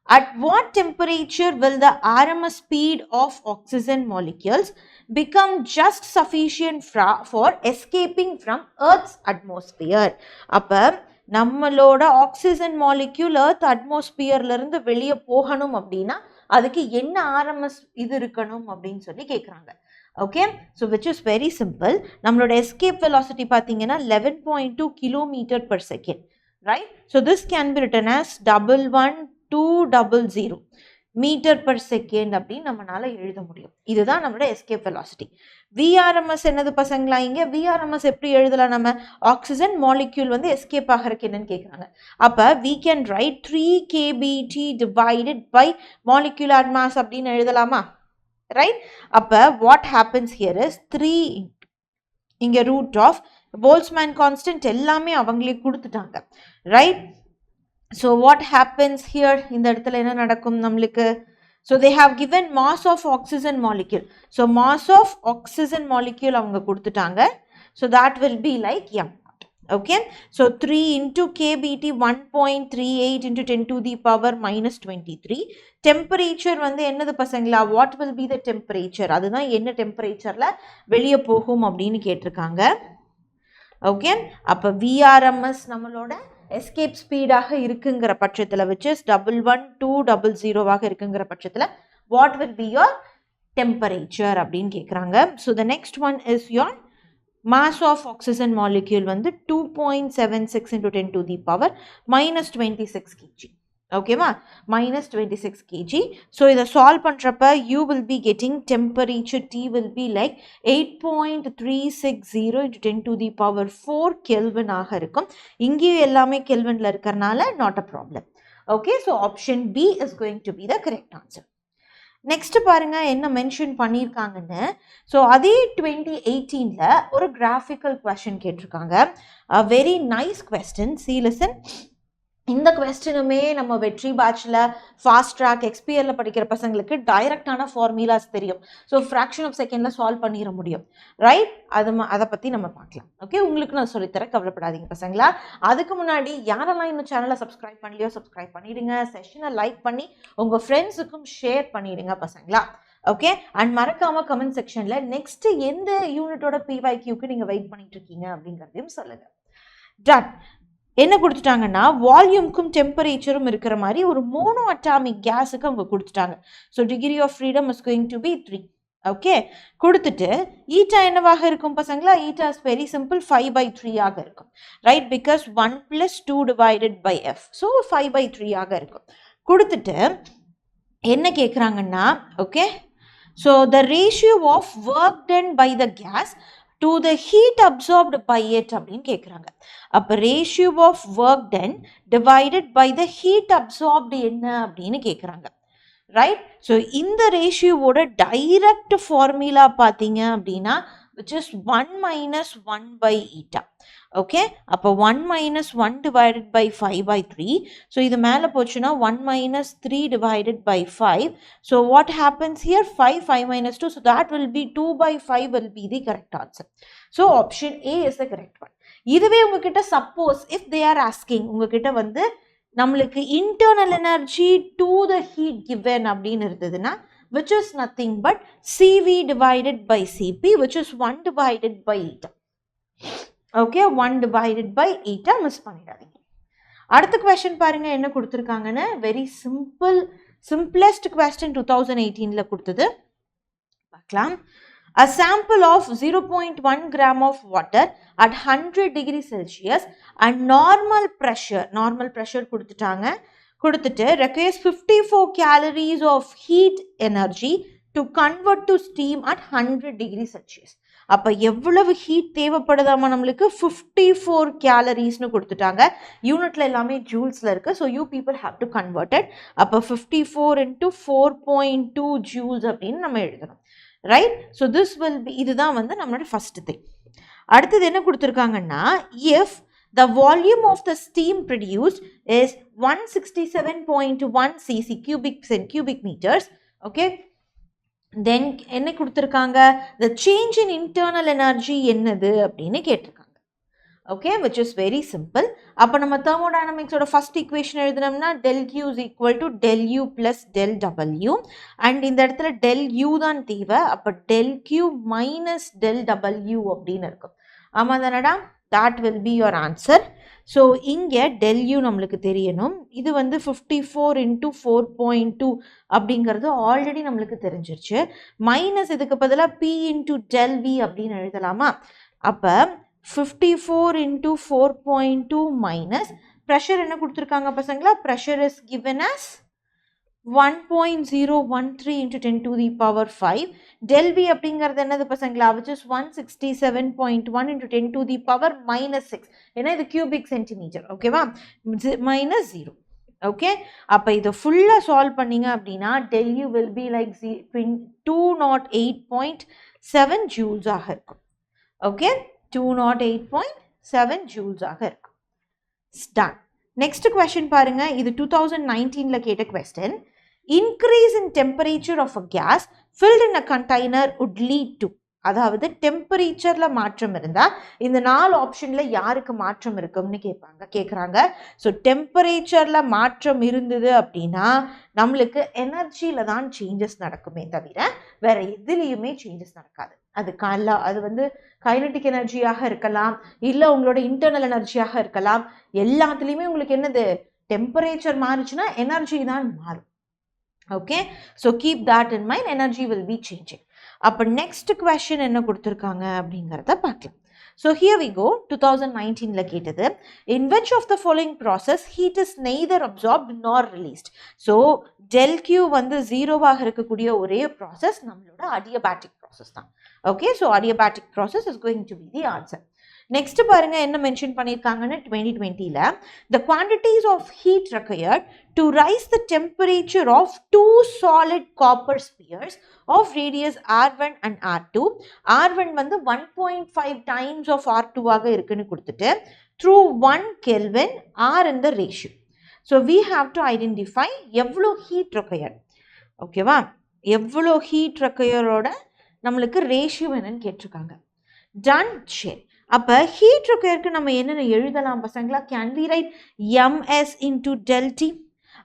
At what temperature will the RMS speed of oxygen molecules become just sufficient for escaping from Earth's atmosphere? அப்போ நம்மளோட ஆக்சிஜன் மாலிக்யூல் எர்த் அட்மாஸ்பியர்ல இருந்து வெளியே போகணும் அப்படின்னா அதுக்கு என்ன ஆர்எம்எஸ் இது இருக்கணும் அப்படின்னு சொல்லி கேட்குறாங்க. Okay, so which is very simple. நம்மளோட எஸ்கேப் வெலாசிட்டி பார்த்தீங்கன்னா 11.2 kilometre per second, right? So this can be written as 11,200 metre per second அப்படின்னு நம்மளால எழுத முடியும். இதுதான் நம்மளோட எஸ்கேப் வெலாசிட்டி. விஆர்எம்எஸ் என்னது பசங்களா? இங்கே விஆர்எம்எஸ் எப்படி எழுதலாம்? நம்ம ஆக்சிஜன் மாலிக்யூல் வந்து எஸ்கேப் ஆகிறதுக்கு என்னன்னு கேட்குறாங்க. அப்போ we can write 3 kBT divided by molecular mass அப்படின்னு எழுதலாமா? ரைட்? அப்போ வாட் ஹேப்பன்ஸ் ஹியர் இஸ் 3 இங்கே ரூட் ஆஃப் போல்ட்ஸ்மேன் கான்ஸ்டன்ட் எல்லாமே அவங்களே கொடுத்துட்டாங்க, right? So what happens here? இந்த இடத்துல என்ன நடக்கும் நம்மளுக்கு? So they have given mass of oxygen molecule. So mass of oxygen molecule அவங்க கொடுத்துட்டாங்க. So that will be like m. Okay. So 3 into kBT 1.38 into 10 to the power minus 23. Temperature வந்து என்னது பசங்களா? What will be the temperature? அதுதான் என்ன டெம்பரேச்சர்ல வெளியே போகும் அப்படின்னு கேட்டிருக்காங்க. ஓகே, அப்போ விஆர்எம்எஸ் நம்மளோட எஸ்கேப் ஸ்பீடாக இருக்குங்கிற பட்சத்தில் which is 11,200 இருக்குங்கிற பட்சத்தில் what will be your temperature அப்படின்னு கேட்குறாங்க. So the next one is your mass of oxygen molecule வந்து 2.76 into 10 to the power minus 26 kg. ஓகேவா? minus 26 kg. ஸோ இதை சால்வ் பண்ணுறப்ப you will be getting temperature T will be like 8.360 into 10 to the power 4 Kelvin ஆக இருக்கும். இங்கேயும் எல்லாமே கெல்வினில் இருக்கிறனால not a problem. Okay, so option B is going to be the correct answer. Next பாருங்க என்ன மென்ஷன் பண்ணியிருக்காங்கன்னு. ஸோ அதே 2018 ஒரு கிராஃபிக்கல் கொஸ்டின் கேட்டிருக்காங்க. Very nice question. C listen. இந்த கொஸ்டினுமே நம்ம வெற்றி பேட்சில் ஃபாஸ்ட் ட்ராக் எக்ஸ்பியரில் படிக்கிற பசங்களுக்கு டைரக்டான ஃபார்முலாஸ் தெரியும். ஸோ ஃப்ராக்ஷன் ஆஃப் செகண்டில் சால்வ் பண்ணிட முடியும், ரைட்? அதை பற்றி நம்ம பார்க்கலாம். ஓகே, உங்களுக்கு நான் சொல்லித்தரேன், கவலைப்படாதீங்க பசங்களா. அதுக்கு முன்னாடி யாரெல்லாம் இன்னும் சேனலை சப்ஸ்கிரைப் பண்ணலையோ சப்ஸ்கிரைப் பண்ணிவிடுங்க. செஷனை லைக் பண்ணி உங்கள் ஃப்ரெண்ட்ஸுக்கும் ஷேர் பண்ணிவிடுங்க பசங்களா. ஓகே, அண்ட் மறக்காமல் கமெண்ட் செக்ஷனில் நெக்ஸ்ட்டு எந்த யூனிட்டோட PYQக்கு நீங்கள் வெயிட் பண்ணிட்டு இருக்கீங்க அப்படிங்கிறதையும் சொல்லுங்கள். டன். என்ன கொடுத்துட்டாங்கன்னா வால்யூம்க்கும் டெம்பரேச்சரும் இருக்கிற மாதிரி ஒரு மோனோ அட்டாமிக் கேஸுக்கு அவங்க கொடுத்துட்டாங்க. So degree of freedom is going to be 3. Okay, கொடுத்துட்டு ஈட்டா என்னவாக இருக்கும் பசங்களா? ஈட்டா இஸ் வெரி சிம்பிள், 5/3 ஆக இருக்கும், right? Because 1 + 2 divided by F. So 5/3 ஆக இருக்கும். கொடுத்துட்டு என்ன கேட்குறாங்கன்னா, okay, so the ratio of work done by the gas to the heat absorbed by it அப்படின்னு கேட்குறாங்க. அப்போ ratio of work done divided by the heat absorbed என்ன அப்படின்னு கேட்குறாங்க, ரைட்? ஸோ இந்த ரேஷியோவோட டைரக்ட் ஃபார்முலா பார்த்தீங்க அப்படின்னா which is 1 - 1 by eta. Okay, அப்போ 1 - 1 divided by 5/3. ஸோ இது மேலே போச்சுன்னா 1 - 3 divided by 5. So what happens here? 5 - 2. So that will be 2/5 will be the correct answer. So option A is the correct one. இதுவே உங்ககிட்ட suppose if they are asking, உங்ககிட்ட வந்து நம்மளுக்கு internal energy to the heat given அப்படின்னு இருந்ததுன்னா which is nothing but CV divided by CP, which is 1 divided by eta. Okay, 1 divided by eta. Miss பண்ணிடாதீங்க. அடுத்த கொஸ்டின் பாருங்க என்ன கொடுத்துருக்காங்கன்னு. வெரி சிம்பிள், சிம்பிளஸ்ட் கொஸ்டின் 2018 கொடுத்தது. பார்க்கலாம். A sample of 0.1 gram of water at 100 degrees Celsius and normal pressure கொடுத்துட்டாங்க. கொடுத்துட்டு requires 54 calories of heat energy to convert to steam at 100 degrees Celsius. அப்போ எவ்வளவு ஹீட் தேவைப்படுதாமா நம்மளுக்கு? 54 கேலரிஸ்னு கொடுத்துட்டாங்க. யூனிட்ல எல்லாமே ஜூல்ஸில் இருக்குது. So you people have to converted. அப்போ 54 into 4.2 ஜூல்ஸ் அப்படின்னு நம்ம எழுதணும், right? So this will be, இதுதான் வந்து நம்மளோட ஃபர்ஸ்ட் திங். அடுத்தது என்ன கொடுத்துருக்காங்கன்னா, if the volume of the steam produced is 167.1 cc cubic meters. Okay, then என்ன கொடுத்துருக்காங்க? the change in internal energy என்னது அப்படின்னு கேட்டிருக்காங்க. Okay, which is very simple. அப்போ நம்ம thermodynamics ஃபர்ஸ்ட் ஈக்குவேஷன் எழுதினோம்னா del Q is equal to del U plus del W. And இந்த இடத்துல del U தான் தேவை. அப்போ del Q minus del W அப்படின்னு இருக்கும். ஆமாம் தானடா? that will be your answer. So இங்கே del u நம்மளுக்கு தெரியணும். இது வந்து 54 into 4.2 அப்படிங்கிறது ஆல்ரெடி நம்மளுக்கு தெரிஞ்சிருச்சு. மைனஸ் இதுக்கு பதிலாக p into del v அப்படின்னு எழுதலாமா? அப்போ 54 into 4.2 minus ப்ரெஷர் என்ன கொடுத்துருக்காங்க பசங்களா? Pressure is given as 1.013 into 10 to the power 5. Del V அப்படிங்கிறது என்னது பசங்களா? which is 167.1 into 10 to the power minus 6. ஏன்னா இது cubic centimeter. ஓகேவா? minus 0. ஓகே, அப்போ இதை ஃபுல்லாக சால்வ் பண்ணிங்க அப்படின்னா del U will be like 208.7 joules ஆக இருக்கும். ஓகே, 208.7 joules ஆக இருக்கும். Done. Next question பாருங்க, இது 2019ல கேட்ட question. Increase in temperature of a gas filled in a container would lead to, அதாவது டெம்பரேச்சர்ல மாற்றம் இருந்தா இந்த 4 ஆப்ஷன்ல யாருக்கு மாற்றம் இருக்கும்னு கேட்குறாங்க. ஸோ டெம்பரேச்சர்ல மாற்றம் இருந்தது அப்படின்னா நம்மளுக்கு எனர்ஜியில தான் சேஞ்சஸ் நடக்குமே தவிர வேற எதுலேயுமே சேஞ்சஸ் நடக்காது. அது வந்து கைனடிக் எனர்ஜியாக இருக்கலாம், இல்லை உங்களோட இன்டர்னல் எனர்ஜியாக இருக்கலாம். எல்லாத்துலேயுமே உங்களுக்கு என்னது, டெம்பரேச்சர் மாறுச்சுன்னா எனர்ஜி தான் மாறும். Okay, so keep that in mind, energy will be changing. அப்போ நெக்ஸ்ட் கொஸ்டின் என்ன கொடுத்துருக்காங்க அப்படிங்கிறத பார்க்கலாம். So here we go. 2019ல கேட்டது, in which of the following process heat is neither absorbed nor released. So del Q வந்து 0வாக இருக்கக்கூடிய ஒரே ப்ராசஸ் நம்மளோட அடியபேட்டிக் ப்ராசஸ் தான். Okay, so adiabatic process is going to be the answer. Next பாருங்க என்ன மென்ஷன் பண்ணியிருக்காங்கன்னு 2020ல, the quantities of heat required to rise the temperature of 2 solid copper spheres of radius R1 and R2. R1 வந்து 1.5 times of R2 ஆக இருக்குன்னு கொடுத்துட்டு through 1 Kelvin R in the ratio. So we have to identify எவ்வளோ ஹீட் required. ஓகேவா, எவ்வளோ ஹீட் requiredோட நம்மளுக்கு ரேஷியோ என்னன்னு கேட்டிருக்காங்க. டன், சரி. அப்போ ஹீட் requiredக்கு நம்ம என்னென்ன எழுதலாம் பசங்களா? Can we write ms into del T.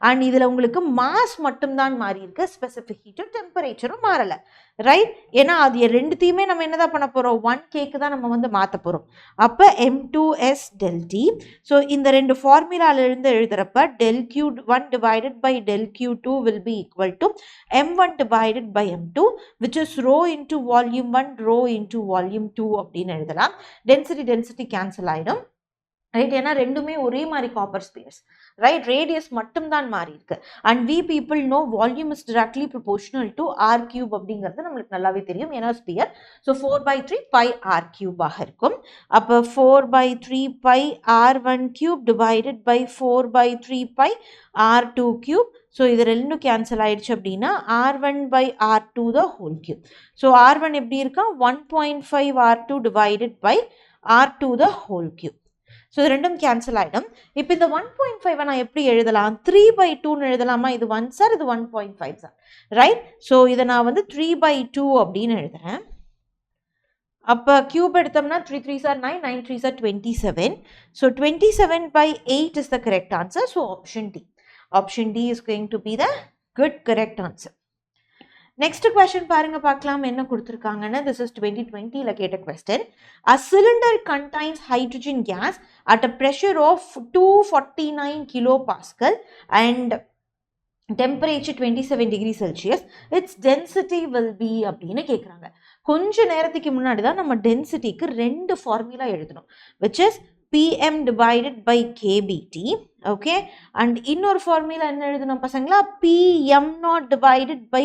And இதில் உங்களுக்கு மாஸ் மட்டும்தான் மாறி இருக்கு, ஸ்பெசிஃபிக் ஹீட்டும் டெம்பரேச்சரும் மாறலை, ரைட்? ஏன்னா அது ரெண்டுத்தையுமே நம்ம என்னதான் பண்ண போகிறோம், 1Kக்கு தான் நம்ம வந்து மாற்ற போகிறோம். அப்போ m2s del T. ஸோ இந்த ரெண்டு ஃபார்முலாவிலிருந்து எழுதுறப்ப del Q1 divided by del Q2 will be equal to m1 divided by m2, which is rho into volume 1 rho into volume 2 அப்படின்னு எழுதலாம். டென்சிட்டி கேன்சல் ஆகிடும், ரைட்? ஏன்னா ரெண்டுமே ஒரே மாதிரி காப்பர் ஸ்பியர்ஸ், ரைட்? ரேடியஸ் மட்டும் தான் மாறி இருக்கு. And we people know volume is directly proportional to R cube அப்படிங்கிறது நம்மளுக்கு நல்லாவே தெரியும், ஏன்னா ஸ்பியர். ஸோ 4/3 பை ஆர் கியூபாக இருக்கும். அப்போ 4/3 pi R1 cube divided by 4/3 pi R2 cube. So இது ரெண்டும் கேன்சல் ஆயிடுச்சு அப்படின்னா R1 by R2 the whole cube. So R1 எப்படி இருக்கா, 1.5 R2 divided by R2 the whole cube. So இது ரெண்டும் கேன்சல் ஆகிடும். இப்போ இந்த 1.5 நான் எப்படி எழுதலாம், 3/2ன்னு எழுதலாமா? இது 1 சார், இது 1.5 சார், ரைட்? ஸோ இதை நான் வந்து 3/2 அப்படின்னு எழுதுறேன். அப்போ கியூப் எடுத்தோம்னா 3 3 சார் 9, 9 3 சார் 27. So 27/8 is the correct answer. So option D. Option D is going to be the good correct answer. Next question பாருங்க, பார்க்கலாம் என்ன கொடுத்துருக்காங்கன்னு. திஸ் இஸ் 2020ல கேட்ட question. A cylinder contains hydrogen gas at a pressure of 249 kilopascal and temperature 27 degrees Celsius. Its density will be அப்படின்னு கேட்குறாங்க. கொஞ்ச நேரத்துக்கு முன்னாடி தான் நம்ம டென்சிட்டிக்கு ரெண்டு ஃபார்முலா எழுதணும், which is PM divided by KBT. Okay, and இன்னொரு ஃபார்முலா என்ன எழுதணும் பசங்களா, PM0 divided by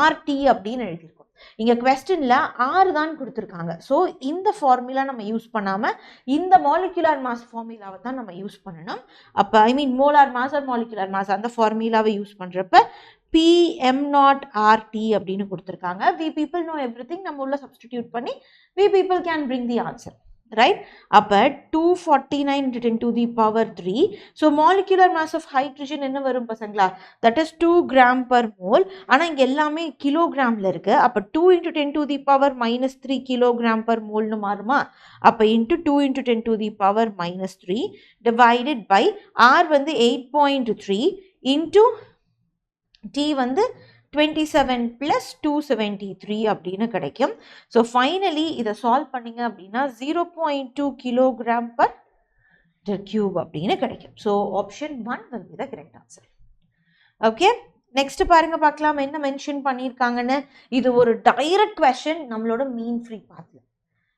RT அப்படின்னு எழுதியிருக்கோம். இங்கே கொஸ்டினில் ஆறு தான் கொடுத்துருக்காங்க. ஸோ இந்த ஃபார்முலா நம்ம யூஸ் பண்ணாமல் இந்த மாலிகுலர் மாஸ் ஃபார்முலாவை தான் நம்ம யூஸ் பண்ணணும். அப்போ molar mass or molecular mass அந்த ஃபார்முலாவை யூஸ் பண்ணுறப்ப PM0 RT அப்படின்னு கொடுத்துருக்காங்க. வி பீப்புள் நோ எவ்ரிதிங், நம்ம உள்ள சப்ஸ்டிடியூட் பண்ணி we people can bring the answer, right? அப்போ 249 × 10⁻3. So molecular mass of hydrogen என்ன வரும் பசங்களா, தட் இஸ் 2 g/mol. ஆனால் இங்கே எல்லாமே கிலோகிராமில் இருக்குது. அப்போ 2 × 10⁻³ kg/mol மாறுமா? அப்போ இன்ட்டு 2 × 10⁻³ டிவைடட் பை R வந்து 8.3 இன்ட்டு T வந்து 27 plus 273 அப்படின்னு கிடைக்கும். ஸோ ஃபைனலி இதை சால்வ் பண்ணிங்க அப்படின்னா 0.2 கிலோகிராம் பர் கியூப் அப்படின்னு கிடைக்கும். So option 1 will be the correct answer. Okay, next பாருங்க பார்க்கலாம் என்ன மென்ஷன் பண்ணியிருக்காங்கன்னு. இது ஒரு டைரக்ட் கொஸ்டின் நம்மளோட மீன் ஃப்ரீ பாத்ல.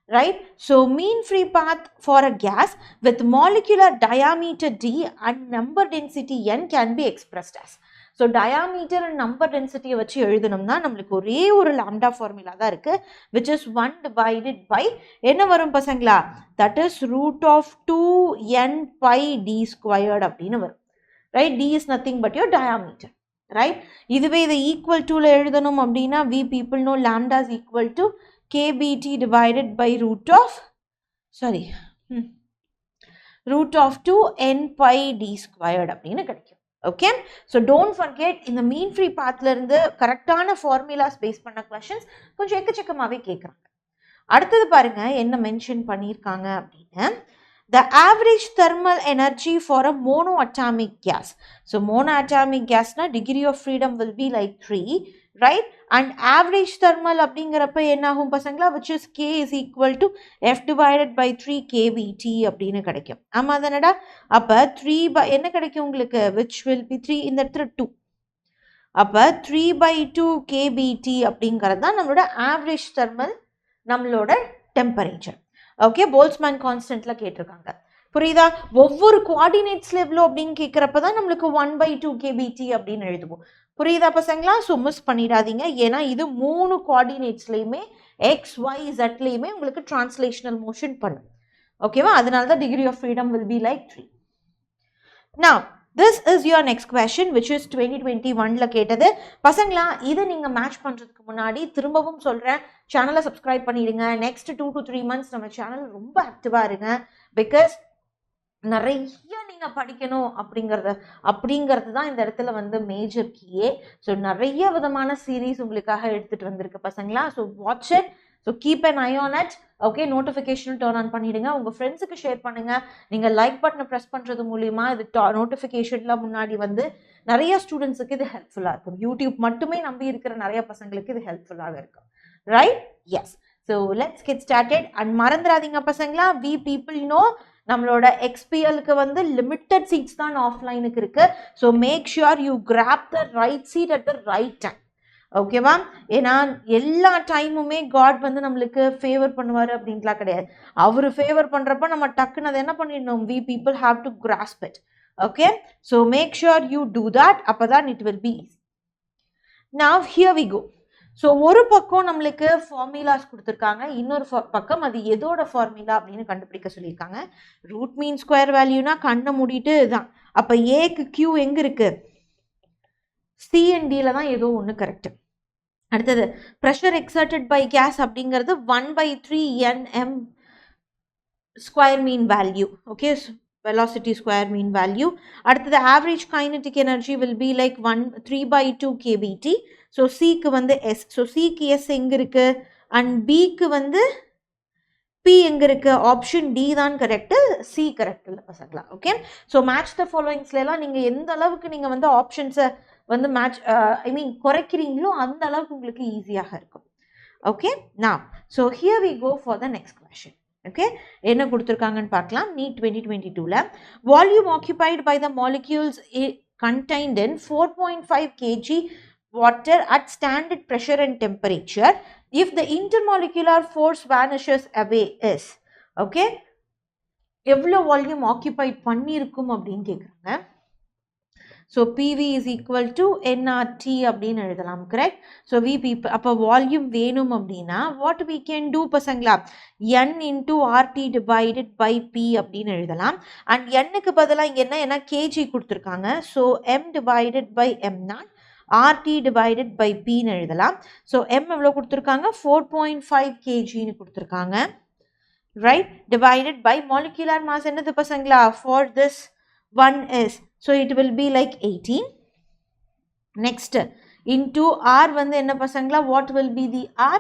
Right? So mean free path for a gas with molecular diameter d and number density n can be expressed as. So diameter and number density வச்சு எழுதணும்னா நம்மளுக்கு ஒரே ஒரு lambda formula தான் இருக்கு, which is 1 divided by என்ன வரும் பசங்களா, that is root of 2n pi d squared அப்படின்னு வரும். Right? D is nothing but your diameter. Right? இதுவே இதை equal to எழுதணும் அப்படின்னா we people know lambda is equal to kBT divided by root of 2n pi d squared அப்படின்னு கிடைக்கும். ஓகே, ஸோ டோன்ட் ஃபர்கெட் இந்த மீன் ஃப்ரீ பாத்ல இருந்து கரெக்டான ஃபார்முலாஸ் பேஸ் பண்ண கொஸ்டின்ஸ் கொஞ்சம் எக்கச்சக்கமாகவே கேட்குறாங்க. அடுத்தது பாருங்க என்ன மென்ஷன் பண்ணியிருக்காங்க அப்படின்னு. The average thermal energy for a monoatomic gas. So monoatomic gas na degree of freedom will be like 3, right? And average thermal அப்படிங்கிறப்ப என்ன ஆகும் பசங்களா, which is K is equal to F divided by 3 kBT அப்படின்னு கிடைக்கும். ஆமா தானடா, அப்ப 3 by என்ன கிடைக்கும் உங்களுக்கு, which will be 3 இந்த இடத்துல 2. அப்ப 3 by 2 kBT அப்படிங்கிறது தான் நம்மளோட average thermal நம்மளோட temperature. ஓகே, போல்ட்ஸ்மேன் கான்ஸ்டன்ட்ல கேட்டிருக்காங்க. புரியுதா? ஒவ்வொரு கோஆர்டினேட்ஸ்ல எவ்வளோ அப்படின்னு கேட்குறப்ப தான் நம்மளுக்கு 1/2 kBT அப்படின்னு எழுதுவோம். புரியுதா பசங்களா? ஸோ மிஸ் பண்ணிடாதீங்க, ஏன்னா இது 3 கோஆர்டினேட்ஸ்லையுமே எக்ஸ் ஒய் ஜெட்லையுமே உங்களுக்கு டிரான்ஸ்லேஷனல் மோஷன் பண்ணும். ஓகேவா? அதனால தான் degree of freedom will be like 3. Now this is your next question, which is 2021ல கேட்டது. பசங்களா இதை நீங்கள் மேட்ச் பண்ணுறதுக்கு முன்னாடி திரும்பவும் சொல்கிறேன், சேனலை சப்ஸ்கிரைப் பண்ணிடுங்க. நெக்ஸ்ட் 2 to 3 months நம்ம சேனல் ரொம்ப ஆக்டிவாக இருங்க. பிகாஸ் நிறைய நீங்கள் படிக்கணும் அப்படிங்கிறது தான் இந்த இடத்துல வந்து மேஜர் கீயே. ஸோ நிறைய விதமான சீரீஸ் உங்களுக்காக எடுத்துகிட்டு வந்திருக்கு பசங்களா. So watch it. So keep an I on it. Okay, notification turn on பண்ணிடுங்க, உங்கள் ஃப்ரெண்ட்ஸுக்கு ஷேர் பண்ணுங்கள். நீங்கள் லைக் பட்டனை ப்ரெஸ் பண்ணுறது மூலிமா இது நோட்டிஃபிகேஷன்லாம் முன்னாடி வந்து நிறைய ஸ்டூடெண்ட்ஸுக்கு இது ஹெல்ப்ஃபுல்லாக இருக்கும். யூடியூப் மட்டுமே நம்பி இருக்கிற நிறைய பசங்களுக்கு இது ஹெல்ப்ஃபுல்லாக இருக்கும். Right? Yes. So let's get started. And மறந்துடாதீங்க பசங்களா, வி பீப்புள் நோ நம்மளோட எக்ஸ்பிஎலுக்கு வந்து லிமிட்டட் சீட்ஸ் தான் ஆஃப்லைனுக்கு இருக்கு. So make sure you grab the right seat at the right time. ஓகேவா? ஏன்னா எல்லா டைமுமே காட் வந்து நம்மளுக்கு ஃபேவர் பண்ணுவார் அப்படின்ட்டுலாம் கிடையாது. அவர் ஃபேவர் பண்ணுறப்ப நம்ம டக்குன்னு அதை என்ன பண்ணிடணும், we people have to grasp it. Okay, so make sure you do that, அப்போ தான் it will be easy. Now here we go. So ஒரு பக்கம் நம்மளுக்கு ஃபார்முலாஸ் கொடுத்துருக்காங்க, இன்னொரு பக்கம் அது எதோட ஃபார்முலா அப்படின்னு கண்டுபிடிக்க சொல்லியிருக்காங்க. ரூட் மீன் ஸ்கொயர் வேல்யூனா கண்ணை மூடிட்டு தான். அப்போ ஏக்கு கியூ எங்கே இருக்கு, சிஎன்டியில் தான் ஏதோ ஒன்று கரெக்டு. அடுத்தது ப்ரெஷர் எக்ஸர்டட் பை கேஸ் அப்படிங்கிறது 1/3 nm square mean value. Okay, velocity square mean value. அடுத்தது average kinetic energy will be like 3/2 kBT. So சிக்கு வந்து எஸ். ஸோ சிக்கு எஸ் எங்கே இருக்கு அண்ட் பிக்கு வந்து பி எங்கே இருக்கு, ஆப்ஷன் டி தான் கரெக்டு, சி கரெக்ட் இல்லை பசங்களா. ஓகே, ஸோ மேட்ச் த ஃபாலோயிங்ஸ்லாம் நீங்கள் எந்த அளவுக்கு நீங்கள் வந்து ஆப்ஷன்ஸை வந்து மேட்ச் குறைக்கிறீங்களோ அந்த அளவுக்கு உங்களுக்கு ஈஸியாக இருக்கும். ஓகே, நான் so here we go for the next question. Okay, என்ன கொடுத்துருக்காங்கன்னு பார்க்கலாம். நீட் 2022ல volume occupied by the molecules contained in 4.5 kg water at standard pressure and temperature if the intermolecular force vanishes away is. Okay, எவ்வளோ வால்யூம் ஆக்கியூபைட் பண்ணியிருக்கும் அப்படின்னு கேட்குறாங்க. So PV is equal to nRT அப்படின்னு எழுதலாம். கரெக்ட்? ஸோ VP அப்போ வால்யூம் வேணும் அப்படின்னா வாட் we can do பசங்களா, N into RT divided by P அப்படின்னு எழுதலாம். அண்ட் Nக்கு பதிலாக இங்கே என்ன கேஜி கொடுத்துருக்காங்க. So M divided by M0 RT divided by Pன்னு எழுதலாம். ஸோ M எவ்வளோ கொடுத்துருக்காங்க, 4.5 kgன்னு கொடுத்துருக்காங்க. Right? Divided by molecular mass என்னது பசங்களா, for this one is, so it will be like 18. Next into R வந்து என்ன பசங்களா, what will be the R,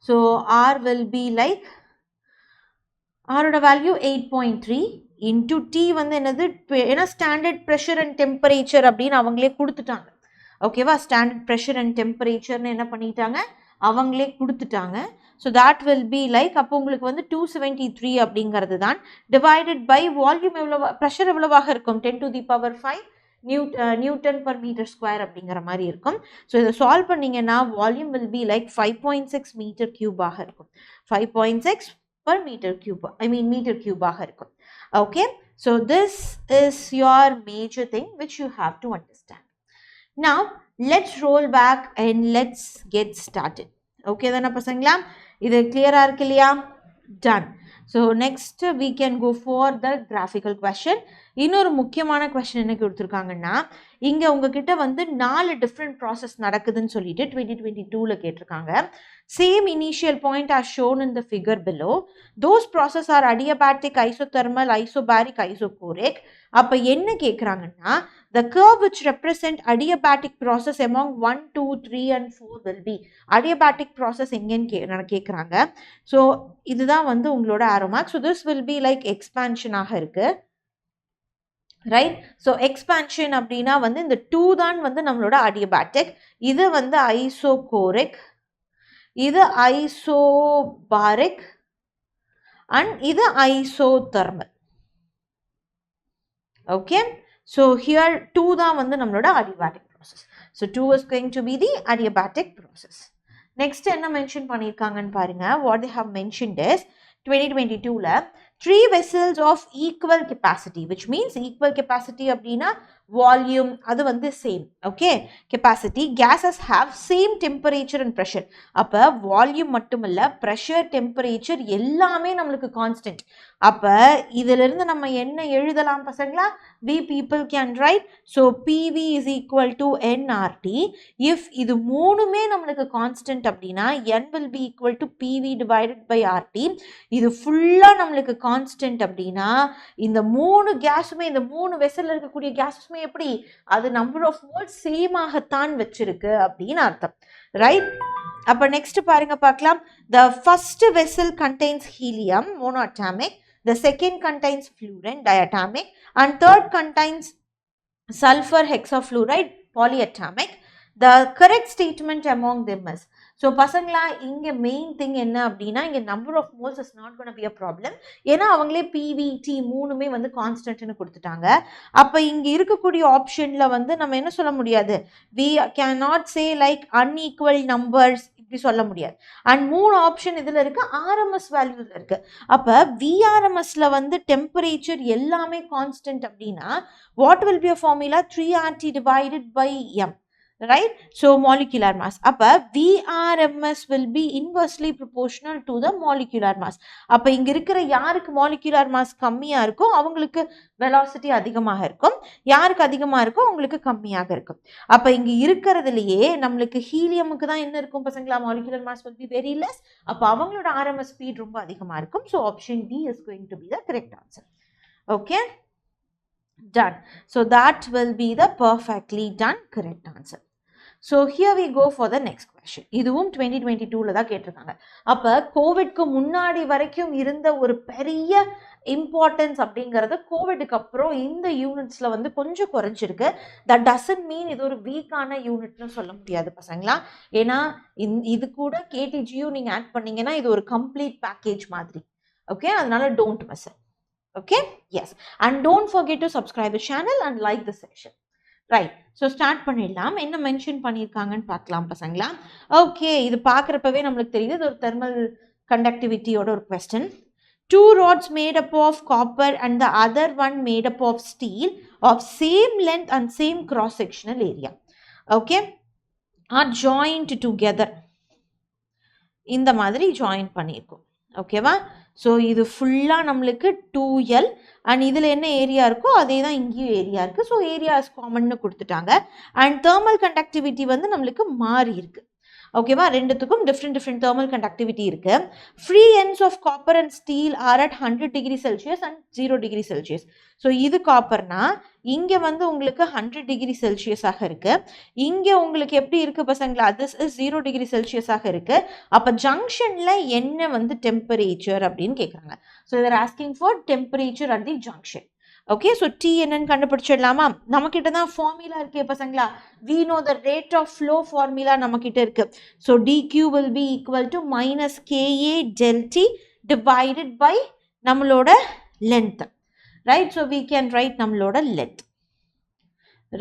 so R will be like R ஓட வேல்யூ 8.3 into T வந்து என்னது, ஏன்னா ஸ்டாண்டர்ட் ப்ரெஷர் அண்ட் டெம்பரேச்சர் அப்படின்னு அவங்களே கொடுத்துட்டாங்க. ஓகேவா, ஸ்டாண்டர்ட் ப்ரெஷர் அண்ட் டெம்பரேச்சர்னு என்ன பண்ணிட்டாங்க, அவங்களே கொடுத்துட்டாங்க. So that will be like, அப்போ உங்களுக்கு வந்து 273 அப்படிங்கிறது தான் டிவைடட் பை வால்யூம் எவ்வளோ, ப்ரெஷர் எவ்வளவாக இருக்கும், 10 to the power 5 newton per metre square அப்படிங்கிற மாதிரி இருக்கும். ஸோ இதை சால்வ் பண்ணீங்கன்னா volume will be like 5.6 metre கியூபாக இருக்கும். 5.6 per meter cube, meter cube ஆக இருக்கும். Okay, so this is your major thing which you have to understand. Now let's roll back and let's get started. Okay தான பசங்களா, இது கிளியரா இருக்கு இல்லையா? Done. So next we can go for the graphical question. இன்னொரு முக்கியமான question என்ன கொடுத்துருக்காங்கன்னா, இங்க உங்ககிட்ட வந்து 4 different process நடக்குதுன்னு சொல்லிட்டு 2022ல கேட்டிருக்காங்க. Same initial point as shown in the figure below. Those process are adiabatic, isothermal, isobaric, isochoric. அப்ப என்ன கேக்குறாங்கன்னா, the curve which represent adiabatic process among 1, 2, 3 and 4 will be. Adiabatic process எங்கன்னு கேக்குறாங்க. So இதுதான் வந்து உங்களோட arrow mark. So this will be like expansion ஆக இருக்கு. Right? So expansion அப்படின்னா வந்து இந்த 2 தான் வந்து நம்மளோட adiabatic. இது வந்து isochoric. இது isobaric and இது isothermal. Okay, so here 2 தான் வந்து நம்மளோட adiabatic process. So 2 is going to be the adiabatic process. Next என்ன மென்ஷன் பண்ணிருக்காங்கன்னு பாருங்க. What they have mentioned is 2022ல 3 vessels of equal capacity, which means equal capacity அப்படின்னா volume அது வந்து same. Okay, capacity gases have same temperature and pressure. அப்ப volume மட்டுமல்ல, pressure, temperature எல்லாமே நம்மளுக்கு constant. அப்ப இதில இருந்து நம்ம என்ன எழுதலாம் பசங்களா? We people can write, so PV is equal to nRT. If இது மூணுமே நம்மளுக்கு constant அப்படின்னா n will be equal to PV divided by RT. இது ஃபுல்லா நம்மளுக்கு constant அப்படின்னா இந்த மூணு கேஸுமே, இந்த மூணு வெசல்ல இருக்கக்கூடிய கேஸுமே எப்படி, அது நம்பர் ஆஃப் மோல்ஸ் சேம் ஆகத்தான் வச்சிருக்கு அப்படின்னு அர்த்தம். ரைட்? அப்ப நெக்ஸ்ட் பாருங்க பார்க்கலாம். The first vessel contains helium monoatomic, the second contains fluorine diatomic, and third contains sulfur hexafluoride polyatomic. The correct statement among them is, so பசங்களா இங்க மெயின் திங் என்ன அப்படின்னா, இங்க number of moles is not gonna be a problem. ஏன்னா அவங்களே PVT மூணுமே வந்து கான்ஸ்டன்ட்னு கொடுத்துட்டாங்க. அப்ப இங்க இருக்கக்கூடிய ஆப்ஷன்ல வந்து நம்ம என்ன சொல்ல முடியாது, we cannot say like unequal numbers இப்படி சொல்ல முடியாது. அண்ட் 3 ஆப்ஷன் இதுல இருக்கு, RMS வேல்யூல இருக்கு. அப்ப VRMSல வந்து டெம்பரேச்சர் எல்லாமே கான்ஸ்டன்ட் அப்படின்னா what will be a formula? 3RT divided by M. Right? So molecular mass. அப்ப VRMS will be inversely proportional to the molecular mass. அப்ப இங்க இருக்கிற யாருக்கு molecular mass கம்மியா இருக்கோ அவங்களுக்கு velocity அதிகமாக இருக்கும், யாருக்கு அதிகமா இருக்கோ அவங்களுக்கு கம்மியாக இருக்கும். அப்ப இங்க இருக்கிறதுலயே நம்மளுக்கு ஹீலியமுக்கு தான் என்ன இருக்கும் பசங்களா, molecular mass will be very less. அப்ப அவங்களோட RMS speed ரொம்ப அதிகமா இருக்கும். So option D is going to be the correct answer. Okay, done. So that will be the perfectly done correct answer. So here we go for the next question. இதுவும் 2022ல தான் கேட்டிருக்காங்க. அப்ப கோவிட்க்கு முன்னாடி வரைக்கும் இருந்த ஒரு பெரிய இம்பார்ட்டன்ஸ் அப்படிங்கிறது கோவிட்க்கு அப்புறம் இந்த யூனிட்ஸ்ல வந்து கொஞ்சம் குறைஞ்சிருக்கு. தட் டசன்ட் மீன் இது ஒரு வீக்கான யூனிட்னு சொல்ல முடியாது பசங்களா. ஏன்னா இது கூட கேடிஜியும் நீங்க ஆட் பண்ணீங்கன்னா இது ஒரு கம்ப்ளீட் பேக்கேஜ் மாதிரி. ஓகே, அதனால don't miss it. Okay, yes, and don't forget to subscribe the channel and like the session. Right, so start பண்ணிடலாம். என்ன மென்ஷன் பண்ணியிருக்காங்கன்னு பார்க்கலாம் பசங்களா. ஓகே, இது பார்க்குறப்பவே நம்மளுக்கு தெரியுது இது ஒரு தெர்மல் கண்டக்டிவிட்டியோட ஒரு question. 2 rods made up of copper and the other one made up of steel of same length and same cross sectional area, okay, are joined together. இந்த மாதிரி ஜாயின் பண்ணியிருக்கோம். ஓகேவா? ஸோ இது ஃபுல்லாக நம்மளுக்கு 2L அண்ட் இதில் என்ன ஏரியா இருக்கோ அதே தான் இங்கேயும் ஏரியா இருக்குது. ஸோ ஏரியா இஸ் காமன்னு கொடுத்துட்டாங்க. அண்ட் தெர்மல் கண்டக்டிவிட்டி வந்து நம்மளுக்கு மாறி இருக்கு. ஓகேவா? ரெண்டுத்துக்கும் டிஃப்ரெண்ட் தெர்மல் கண்டக்டிவிட்டி இருக்கு. Free ends of copper and steel are at 100 degree Celsius and 0 degree Celsius. So இது காப்பர்னா இங்கே வந்து உங்களுக்கு 100 டிகிரி செல்சியஸாக இருக்கு. இங்கே உங்களுக்கு எப்படி இருக்கு பசங்களா, திஸ் இஸ் 0 டிகிரி செல்சியஸாக இருக்கு. அப்போ ஜங்ஷன்ல என்ன வந்து டெம்பரேச்சர் அப்படின்னு கேட்குறாங்க. So they're asking for temperature at the junction. Okay, so T என்னன்னு கண்டுபிடிச்சிடலாமா? நம்மக்கிட்ட தான் ஃபார்முலா இருக்கே பசங்களா, we know the rate of flow formula நம்மக்கிட்ட இருக்கு. So dq will be equal to minus ka del t divided by நம்மளோட length, right? So we can write நம்மளோட length,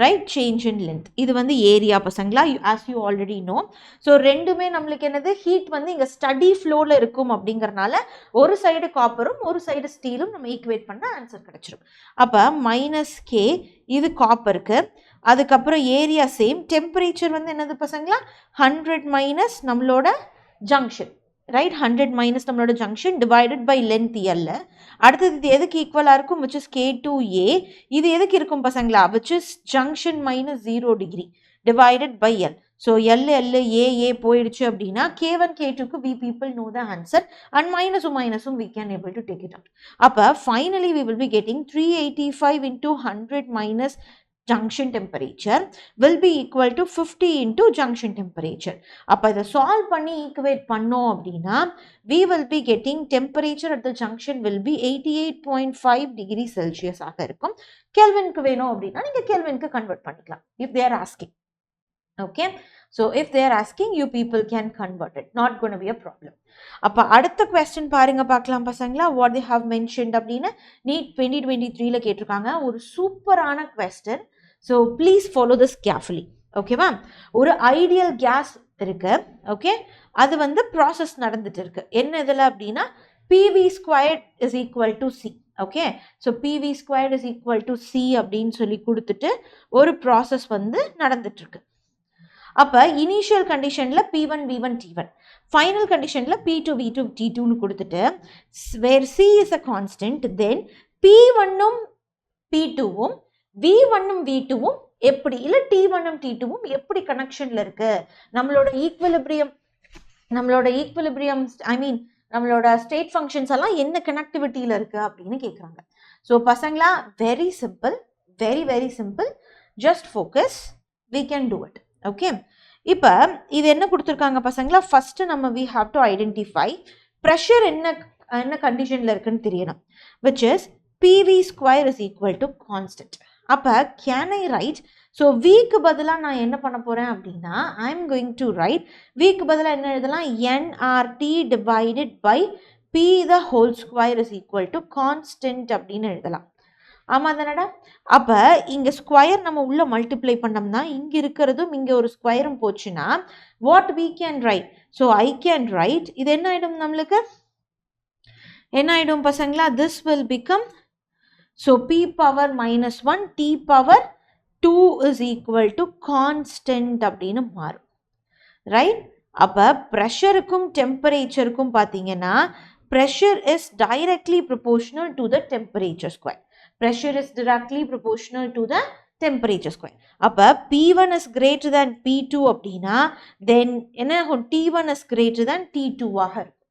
right? Change in length. இது வந்து ஏரியா பசங்களா, as you already know. So ரெண்டுமே நம்மளுக்கு என்னது, ஹீட் வந்து இங்கே ஸ்டடி ஃப்ளோவில் இருக்கும் அப்படிங்கிறனால ஒரு சைடு காப்பரும் ஒரு சைடு ஸ்டீலும் நம்ம ஈக்குவேட் பண்ண ஆன்சர் கிடைச்சிரும். அப்போ மைனஸ் கே, இது காப்பருக்கு, அதுக்கப்புறம் ஏரியா சேம், டெம்பரேச்சர் வந்து என்னது பசங்களா, 100 மைனஸ் நம்மளோட ஜங்ஷன், right? 100 மைனஸ் நம்மளோட junction divided by length L. அடுத்தது இது எதுக்கு ஈக்குவலாக இருக்கும், which is K2A. இது எதுக்கு இருக்கும் பசங்களா, which is junction minus 0 degree divided by L. So A போயிடுச்சு அப்படின்னா K1 K2க்கு we people know the answer, and மைனஸும் we can able to take it out. அப்போ finally we will be getting 385 into 100 minus junction temperature will be equal to 50 into junction temperature. அப்போ இதை சால்வ் பண்ணி ஈக்குவேட் பண்ணோம் அப்படின்னா we will be getting temperature at the junction will be 88.5 degree Celsius ஆக இருக்கும். கெல்வினுக்கு வேணும் அப்படின்னா நீங்கள் கெல்வினுக்கு கன்வெர்ட் பண்ணிக்கலாம் if they are asking. Okay, so if they are asking, you people can convert it, not going to be a problem. அப்போ அடுத்த கொஸ்டின் பாருங்க பார்க்கலாம் பசங்களா, what they have mentioned அப்படின்னு நீட் 2023ல கேட்டிருக்காங்க. ஒரு சூப்பரான question. So please follow this carefully. ஓகேவா, ஒரு ஐடியல் கேஸ் இருக்கு. ஓகே, அது வந்து ப்ராசஸ் நடந்துட்டு இருக்கு. என்ன இதில் அப்படின்னா PV squared is equal to C. Okay, so PV squared is equal to C அப்படின்னு சொல்லி கொடுத்துட்டு ஒரு ப்ராசஸ் வந்து நடந்துட்டு இருக்கு. அப்போ இனிஷியல் கண்டிஷனில் P1 V1 T1, ஃபைனல் கண்டிஷனில் P2 V2 T2ன்னு கொடுத்துட்டு வேர் C is a constant, then P1ம் P2வும் V1ம் V2வும் எப்படி இல்லை T1ம் T2வும் எப்படி கனெக்ஷனில் இருக்கு, நம்மளோட ஈக்குவலிபிரியம் ஐ மீன் நம்மளோட ஸ்டேட் ஃபங்க்ஷன்ஸ் எல்லாம் என்ன கனெக்டிவிட்டியில் இருக்கு அப்படின்னு கேட்குறாங்க. ஸோ பசங்களா, very simple, very simple, just focus, we can do it. Okay, இப்போ இது என்ன கொடுத்துருக்காங்க பசங்களா, ஃபர்ஸ்ட் நம்ம we have to identify pressure என்ன கண்டிஷனில் இருக்குன்னு தெரியணும், which is PV square is equal to constant. அப்போ can I write, ஸோ விக்கு பதிலாக நான் என்ன பண்ண போகிறேன் அப்படின்னா I am going to write, விக்கு பதிலாக என்ன எழுதலாம், nRT divided by P the whole square is equal to constant அப்படின்னு எழுதலாம். ஆமாம் தானடா. அப்போ இங்கே ஸ்கொயர் நம்ம உள்ளே மல்டிப்ளை பண்ணோம்னா இங்கே இருக்கிறதும் இங்கே ஒரு ஸ்கொயரும் போச்சுன்னா what we can write, so I can write, இது என்ன ஆகிடும், நம்மளுக்கு என்ன ஆகிடும் பசங்களா, this will become, so P power minus 1 T power 2 is equal to constant அப்படின்னு மாறும், ரைட்? அப்போ ப்ரெஷருக்கும் டெம்பரேச்சருக்கும் பார்த்தீங்கன்னா pressure is directly proportional to the temperature square. Pressure is directly proportional to the temperature square. அப்போ P1 is greater than P2 அப்படின்னா then என்ன T1 is greater than T2 ஆக இருக்கும்,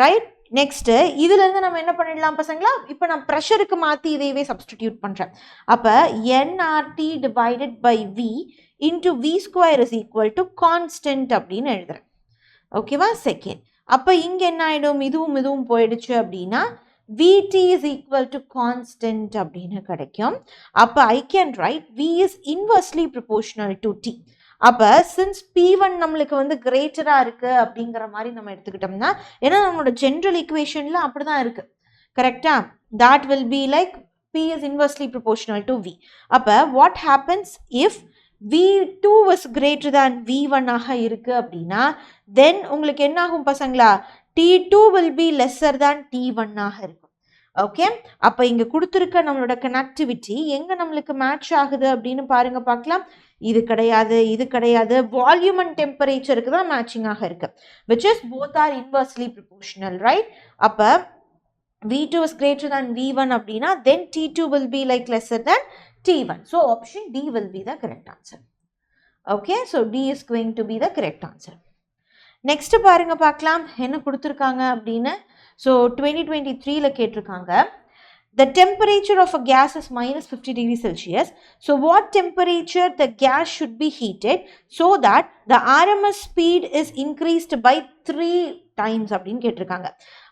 ரைட்? நெக்ஸ்ட்டு இதுலேருந்து நம்ம என்ன பண்ணிடலாம் பசங்களா, இப்போ நான் ப்ரெஷருக்கு மாற்றி இதையவே சப்ஸ்டிடியூட் பண்ணுறேன். அப்போ nRT divided by V into V square is equal to constant அப்படின்னு எழுதுறேன். ஓகேவா, செகண்ட். அப்போ இங்கே என்ன ஆகிடும், இதுவும் போயிடுச்சு அப்படின்னா VT is equal to constant அப்படின்னு கிடைக்கும். அப்போ I can write V is inversely proportional to T. அப்போ since P1 நம்மளுக்கு வந்து கிரேட்டராக இருக்குது அப்படிங்கிற மாதிரி நம்ம எடுத்துக்கிட்டோம்னா, ஏன்னா நம்மளோட ஜென்ரல் ஈக்குவேஷனில் அப்படி தான் இருக்குது, கரெக்டாக? that will be like P is inversely proportional to V. அப்போ what happens if V2 was greater than V1 ஆக இருக்கு அப்படின்னா then உங்களுக்கு என்ன ஆகும் பசங்களா, T2 will be lesser than T1 ஆக இருக்கும். ஓகே, அப்போ இங்கே கொடுத்துருக்க நம்மளோட கனெக்டிவிட்டி எங்கே நம்மளுக்கு மேட்ச் ஆகுது அப்படின்னு பாருங்க பார்க்கலாம். இது கிடையாது, வால்யூம் அண்ட் டெம்பரேச்சருக்கு தான் மேட்சிங்காக இருக்கு, which is both are inversely proportional, right? அப்போ V2 is greater than V1 அப்படின்னா then T2 will be like lesser than T1. So option D will be the correct answer. Okay, so D is going to be the correct answer. Next பாருங்க பார்க்கலாம் என்ன கொடுத்துருக்காங்க அப்படின்னு. ஸோ 2023ல கேட்டிருக்காங்க the temperature of a gas is minus 50 degrees Celsius. So what temperature the gas should be heated so that the RMS speed is increased by 3 times அப்படின்னு கேட்டிருக்காங்க.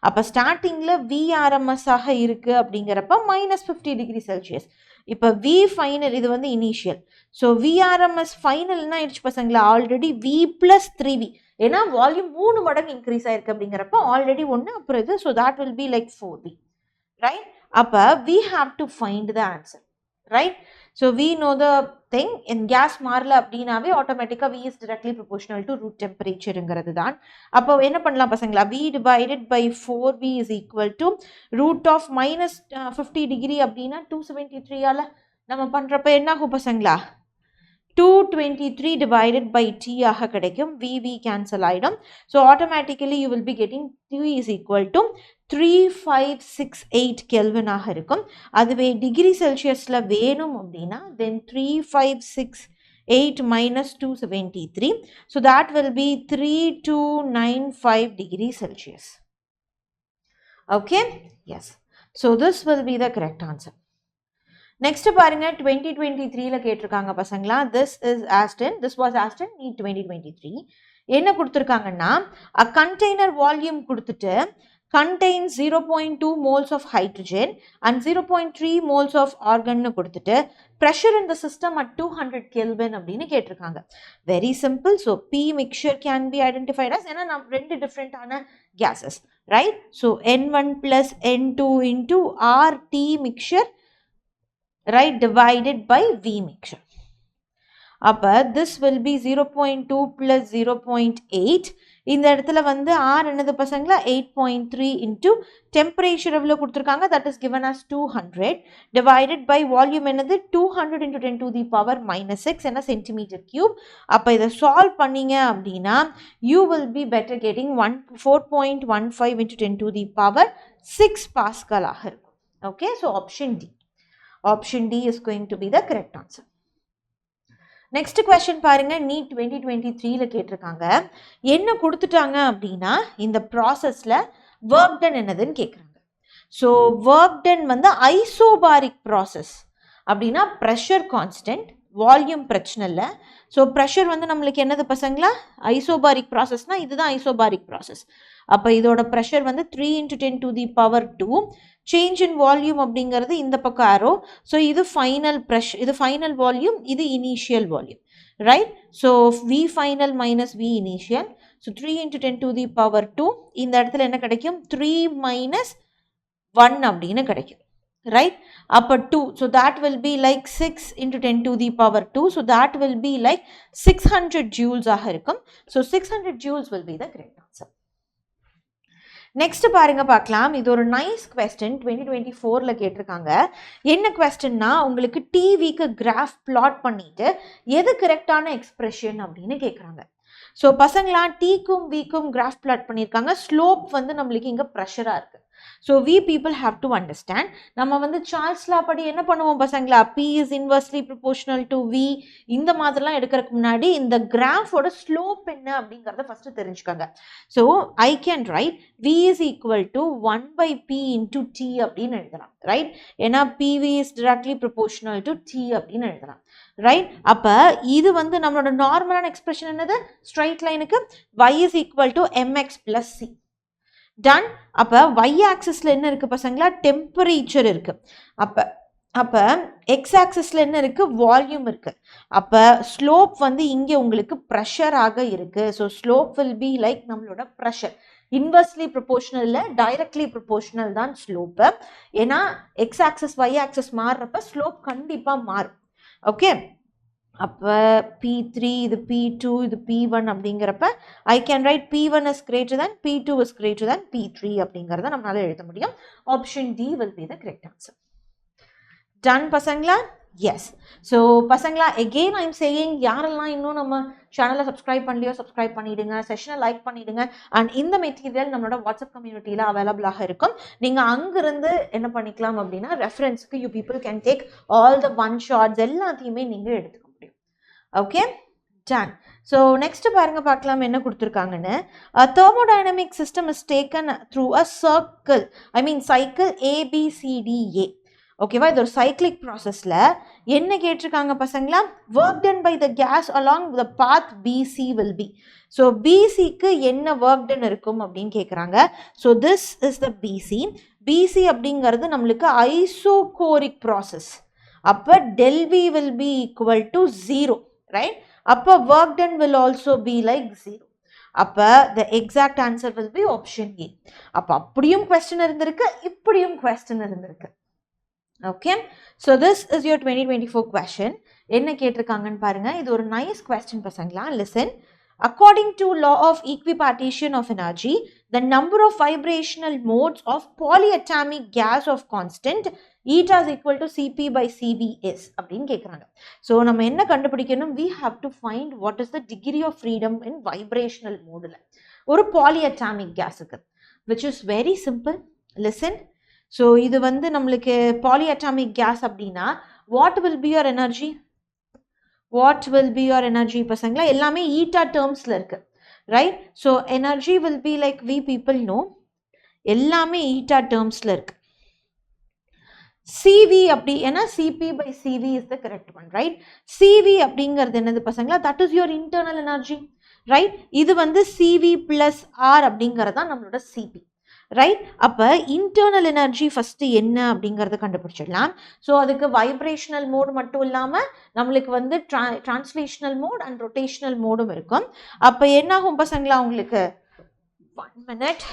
அப்போ ஸ்டார்டிங்கில் VRMS ஆக இருக்கு அப்படிங்கிறப்ப மைனஸ் 50 டிகிரி செல்சியஸ். இப்போ V ஃபைனல் இது வந்து இனிஷியல். ஸோ VRMS ஃபைனல்னா ஆயிடுச்சு பசங்களா ஆல்ரெடி V + 3V. ஏன்னா வால்யூம் 3 மடங்கு இன்க்ரீஸ் ஆயிருக்கு அப்படிங்கிறப்ப ஆல்ரெடி ஒன்று அப்புறம் இது. So that will be like 4V. Right? Appa we have to find the answer, right? So we know the thing in gas marla அப்படினாவே automatically V is directly proportional to root temperature ங்கிறது தான். அப்போ என்ன பண்ணலாம் பசங்களா, V divided by 4V is equal to root of minus 50 degree அப்படின்னா 273 ஆல நம்ம பண்றப்ப என்ன ஆகும் பசங்களா, 223 divided by T ஆக கிடைக்கும். V cancel ஆயிடும். So automatically you will be getting T is equal to 3568 Kelvin ஆக இருக்கும். அதுவே டிகிரி செல்சியஸ்ல வேணும் அப்படின்னா then 3568 minus 273. So that will be 3295 degree Celsius. Okay? Yes. So this will be the correct answer. Next பாருங்க 2023ல கேட்டிருக்காங்க பசங்களா. This was asked in NEET 2023. என்ன கொடுத்திருக்காங்கன்னா a container volume கொடுத்துட்டு contains 0.2 moles of hydrogen and 0.3 moles of argon னு கொடுத்துட்டு pressure in the system at 200 Kelvin அப்படின்னு கேட்டிருக்காங்க. Very simple. So P mixture can be identified as ஏன்னா நம்ம ரெண்டு டிஃப்ரெண்டான gases, right? So N1 plus N2 into RT mixture, right, divided by V mixture. அப்போ this will be 0.2 plus 0.8. இந்த இடத்துல வந்து R என்னது பசங்களா 8.3 into temperature எவ்வளோ கொடுத்துருக்காங்க, that is given as 200 divided by volume என்னது 200 into 10 to the power minus 6 என்ன centimeter cube. அப்போ இதை solve பண்ணீங்க அப்படின்னா you will be better getting 4.15 into 10 to the power 6 Pascal ஆக இருக்கும். Okay, so option D. Option D is going to be the correct answer. Next question பாருங்க, NEET 2023ல கேட்டிருக்காங்க. என்ன கொடுத்துட்டாங்க அப்படின்னா இந்த ப்ராசஸ்ல work done என்னதுன்னு கேட்குறாங்க. ஸோ work done வந்து ஐசோபாரிக் ப்ராசஸ் அப்படின்னா ப்ரெஷர் கான்ஸ்டன்ட், வால்யூம் பிரச்சனை இல்லை. ஸோ ப்ரெஷர் வந்து நம்மளுக்கு என்னது பசங்களா, ஐசோபாரிக் ப்ராசஸ்னால் இதுதான் ஐசோபாரிக் ப்ராசஸ். அப்போ இதோட ப்ரெஷர் வந்து 3 into 10 to the power 2. Change in volume அப்படிங்கிறது இந்த பக்கம் ஆரோ. ஸோ இது ஃபைனல் ப்ரெஷர், இது ஃபைனல் வால்யூம், இது initial volume, right? So V final minus V initial. So 3 into 10 to the power 2. இந்த இடத்துல என்ன கிடைக்கும், 3 minus 1 அப்படின்னு கிடைக்கும், ரைட்? அப்போ 2. So that will be like 6 into 10 to the power 2. So that will be like 600 joules ஆக இருக்கும். So 600 joules will be the correct answer. Next பாருங்க பார்க்கலாம். இது ஒரு நைஸ் கொஸ்டின் 2024ல கேட்டிருக்காங்க. என்ன கொஸ்டின்னா உங்களுக்கு டிவிக்கு கிராஃப் பிளாட் பண்ணிட்டு எது கரெக்டான எக்ஸ்பிரஷன் அப்படின்னு கேட்குறாங்க. ஸோ பசங்களா டீக்கும் வீக்கும் கிராஃப் பிளாட் பண்ணியிருக்காங்க. ஸ்லோப் வந்து நம்மளுக்கு இங்கே ப்ரெஷராக இருக்குது. So we people have to understand. நம்ம வந்து சார்ல்ஸ் லா படி என்ன பண்ணுவோம் பசங்களா, P is inversely proportional to V இந்த மாதிரிலாம் எடுக்கிறதுக்கு முன்னாடி இந்த கிராஃபோட ஸ்லோப் என்ன அப்படிங்கிறத ஃபர்ஸ்ட் தெரிஞ்சுக்கோங்க. So I can write V is equal to 1 by P into T அப்படின்னு எழுதலாம், ரைட்? ஏன்னா PV is directly proportional to T அப்படின்னு எழுதலாம், ரைட்? அப்போ இது வந்து நம்மளோட நார்மலான எக்ஸ்பிரஷன் என்னது, ஸ்ட்ரைட் லைனுக்கு Y is equal to mx plus C. Done. அப்போ y ஆக்சிஸில் என்ன இருக்குது பசங்களா, டெம்பரேச்சர் இருக்குது. அப்போ எக்ஸ் ஆக்சிஸில் என்ன இருக்குது, வால்யூம் இருக்குது. அப்போ ஸ்லோப் வந்து இங்கே உங்களுக்கு ப்ரெஷராக இருக்குது. So slope will be like நம்மளோட ப்ரெஷர். இன்வெர்ஸ்லி ப்ரொபோர்ஷனல் இல்லை, டைரக்ட்லி ப்ரொபோர்ஷனல் தான் ஸ்லோப்பு. ஏன்னா எக்ஸ் ஆக்சிஸ் y ஆக்சிஸ் மாறுறப்ப ஸ்லோப் கண்டிப்பாக மாறும். ஓகே, அப்போ P3 இது P2 இது P1 அப்படிங்கிறப்ப I can write P1 is greater than P2 is greater than P3 அப்படிங்கிறத நம்மளால எழுத முடியும். Option D will be the correct answer. Done பசங்களா? எஸ். ஸோ பசங்களா again I am saying யாரெல்லாம் இன்னும் நம்ம சேனலை சப்ஸ்கிரைப் பண்ணலையோ சப்ஸ்கிரைப் பண்ணிவிடுங்க, செஷனை லைக் பண்ணிவிடுங்க. அண்ட் இந்த மெட்டீரியல் நம்மளோட வாட்ஸ்அப் கம்யூனிட்டியில் அவைலபிளாக இருக்கும். நீங்கள் அங்கிருந்து என்ன பண்ணிக்கலாம் அப்படின்னா ரெஃபரன்ஸுக்கு you people can take all the one shorts எல்லாத்தையுமே நீங்கள் எடுத்துக்க முடியும். Okay, tan. So next பாருங்க பார்க்கலாம் என்ன கொடுத்திருக்காங்கன்னு. A thermodynamic system is taken through a circle, I mean cycle ABCDA. ஓகேவா, இது ஒரு சைக்ளிக் ப்ராசஸ்ல என்ன கேட்டிருக்காங்க பசங்களா, work done by the gas along the path BC will be. So பிசிக்கு என்ன ஒர்க் டன் இருக்கும் அப்படின்னு கேட்குறாங்க. So this is the BC. BC அப்படிங்கிறது நம்மளுக்கு ஐசோகோரிக் ப்ராசஸ். அப்போ del V will be equal to 0, ரைட்? அப்போ work done will also be like 0. அப்போ the exact answer will be option A. அப்போ அப்படியும் கொஸ்டின் இருந்திருக்கு, இப்படியும் கொஸ்டின் இருந்திருக்கு. Okay, so this is your 2024 question. என்ன கேட்டிருக்காங்கன்னு பாருங்க. இது ஒரு நைஸ் கொஸ்டின் பசங்களா. Listen. According to law of equipartition of energy, the number of vibrational modes of polyatomic gas of constant eta is equal to Cp by Cv is அப்படின்னு கேட்குறாங்க. ஸோ நம்ம என்ன கண்டுபிடிக்கணும், we have to find what is the degree of freedom in vibrational mode ஒரு polyatomic gasக்கு, which is very simple. Listen. So இது வந்து நம்மளுக்கு polyatomic gas அப்படின்னா what will be your energy? What will be your energy பசங்களா? எல்லாமே eta termsல இருக்கு, right? So energy will be like we people know, எல்லாமே eta termsல இருக்கு. CV அப்படி ஏன்னா Cp by Cv is the correct one, right? Cv அப்படிங்கிறது என்னது பசங்களா? that is your internal energy, right? இது வந்து Cv plus R அப்படிங்கிறது தான் நம்மளோட Cp, ரைட்? அப்போ இன்டர்னல் எனர்ஜி ஃபஸ்ட்டு என்ன அப்படிங்கிறத கண்டுபிடிச்சிடலாம். ஸோ அதுக்கு வைப்ரேஷனல் மோட் மட்டும் இல்லாமல் நம்மளுக்கு வந்து டிரான்ஸ்லேஷனல் மோட் அண்ட் ரொட்டேஷனல் மோடும் இருக்கும். அப்போ என்ன ஆகும் பசங்களா உங்களுக்கு, 1 minute.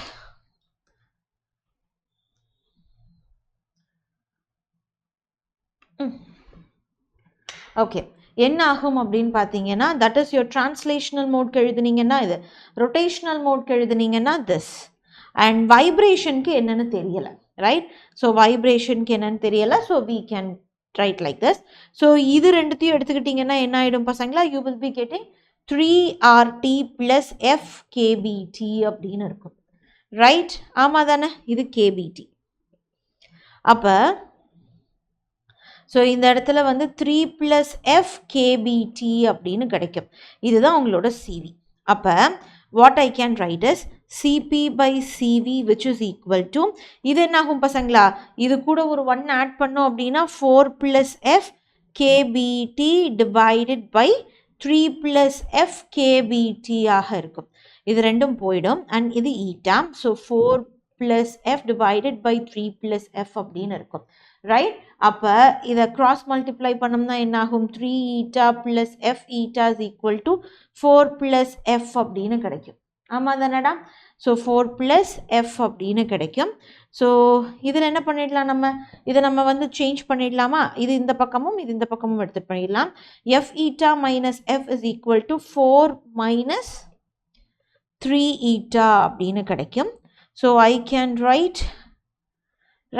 ஓகே, என்ன ஆகும் அப்படின்னு பார்த்தீங்கன்னா தட் இஸ் யுவர் டிரான்ஸ்லேஷனல் மோட்க்கு எழுதுனீங்கன்னா இது, ரொட்டேஷனல் மோட்க்கு எழுதுனீங்கன்னா திஸ். அண்ட் வைப்ரேஷனுக்கு என்னன்னு தெரியலை, ரைட்? ஸோ வைப்ரேஷனுக்கு என்னன்னு தெரியலை, so we can write like this. So இது ரெண்டுத்தையும் எடுத்துக்கிட்டிங்கன்னா என்ன ஆகிடும் பசங்களா, you will be getting 3RT + FKBT அப்படின்னு இருக்கும், ரைட்? ஆமாம் தானே, இது KBT. அப்போ ஸோ இந்த இடத்துல வந்து 3 + FKBT அப்படின்னு கிடைக்கும். இதுதான் உங்களோட CV. அப்போ what I can write is Cp by Cv which is equal to, இது என்ன ஆகும் பசங்களா, இது கூட ஒரு 1 ஆட் பண்ணோம் அப்படின்னா 4 + FKBT divided by 3 + FKBT ஆக இருக்கும். இது ரெண்டும் போயிடும் அண்ட் இது eta. So 4 + F divided by 3 + F அப்படின்னு இருக்கும், ரைட்? அப்போ இதை கிராஸ் மல்டிப்ளை பண்ணோம்னா என்ன ஆகும், 3 eta + F eta is equal to 4 + F அப்படின்னு கிடைக்கும். ஆமாம் தானடா? ஸோ 4 + F அப்படின்னு கிடைக்கும். ஸோ இதில் என்ன பண்ணிடலாம், இதை நம்ம வந்து சேஞ்ச் பண்ணிடலாமா, இது இந்த பக்கமும் இது இந்த பக்கமும் எடுத்துகிட்டு பண்ணிடலாம். F eta - F is equal to 4 - 3 eta அப்படின்னு கிடைக்கும். So I can write,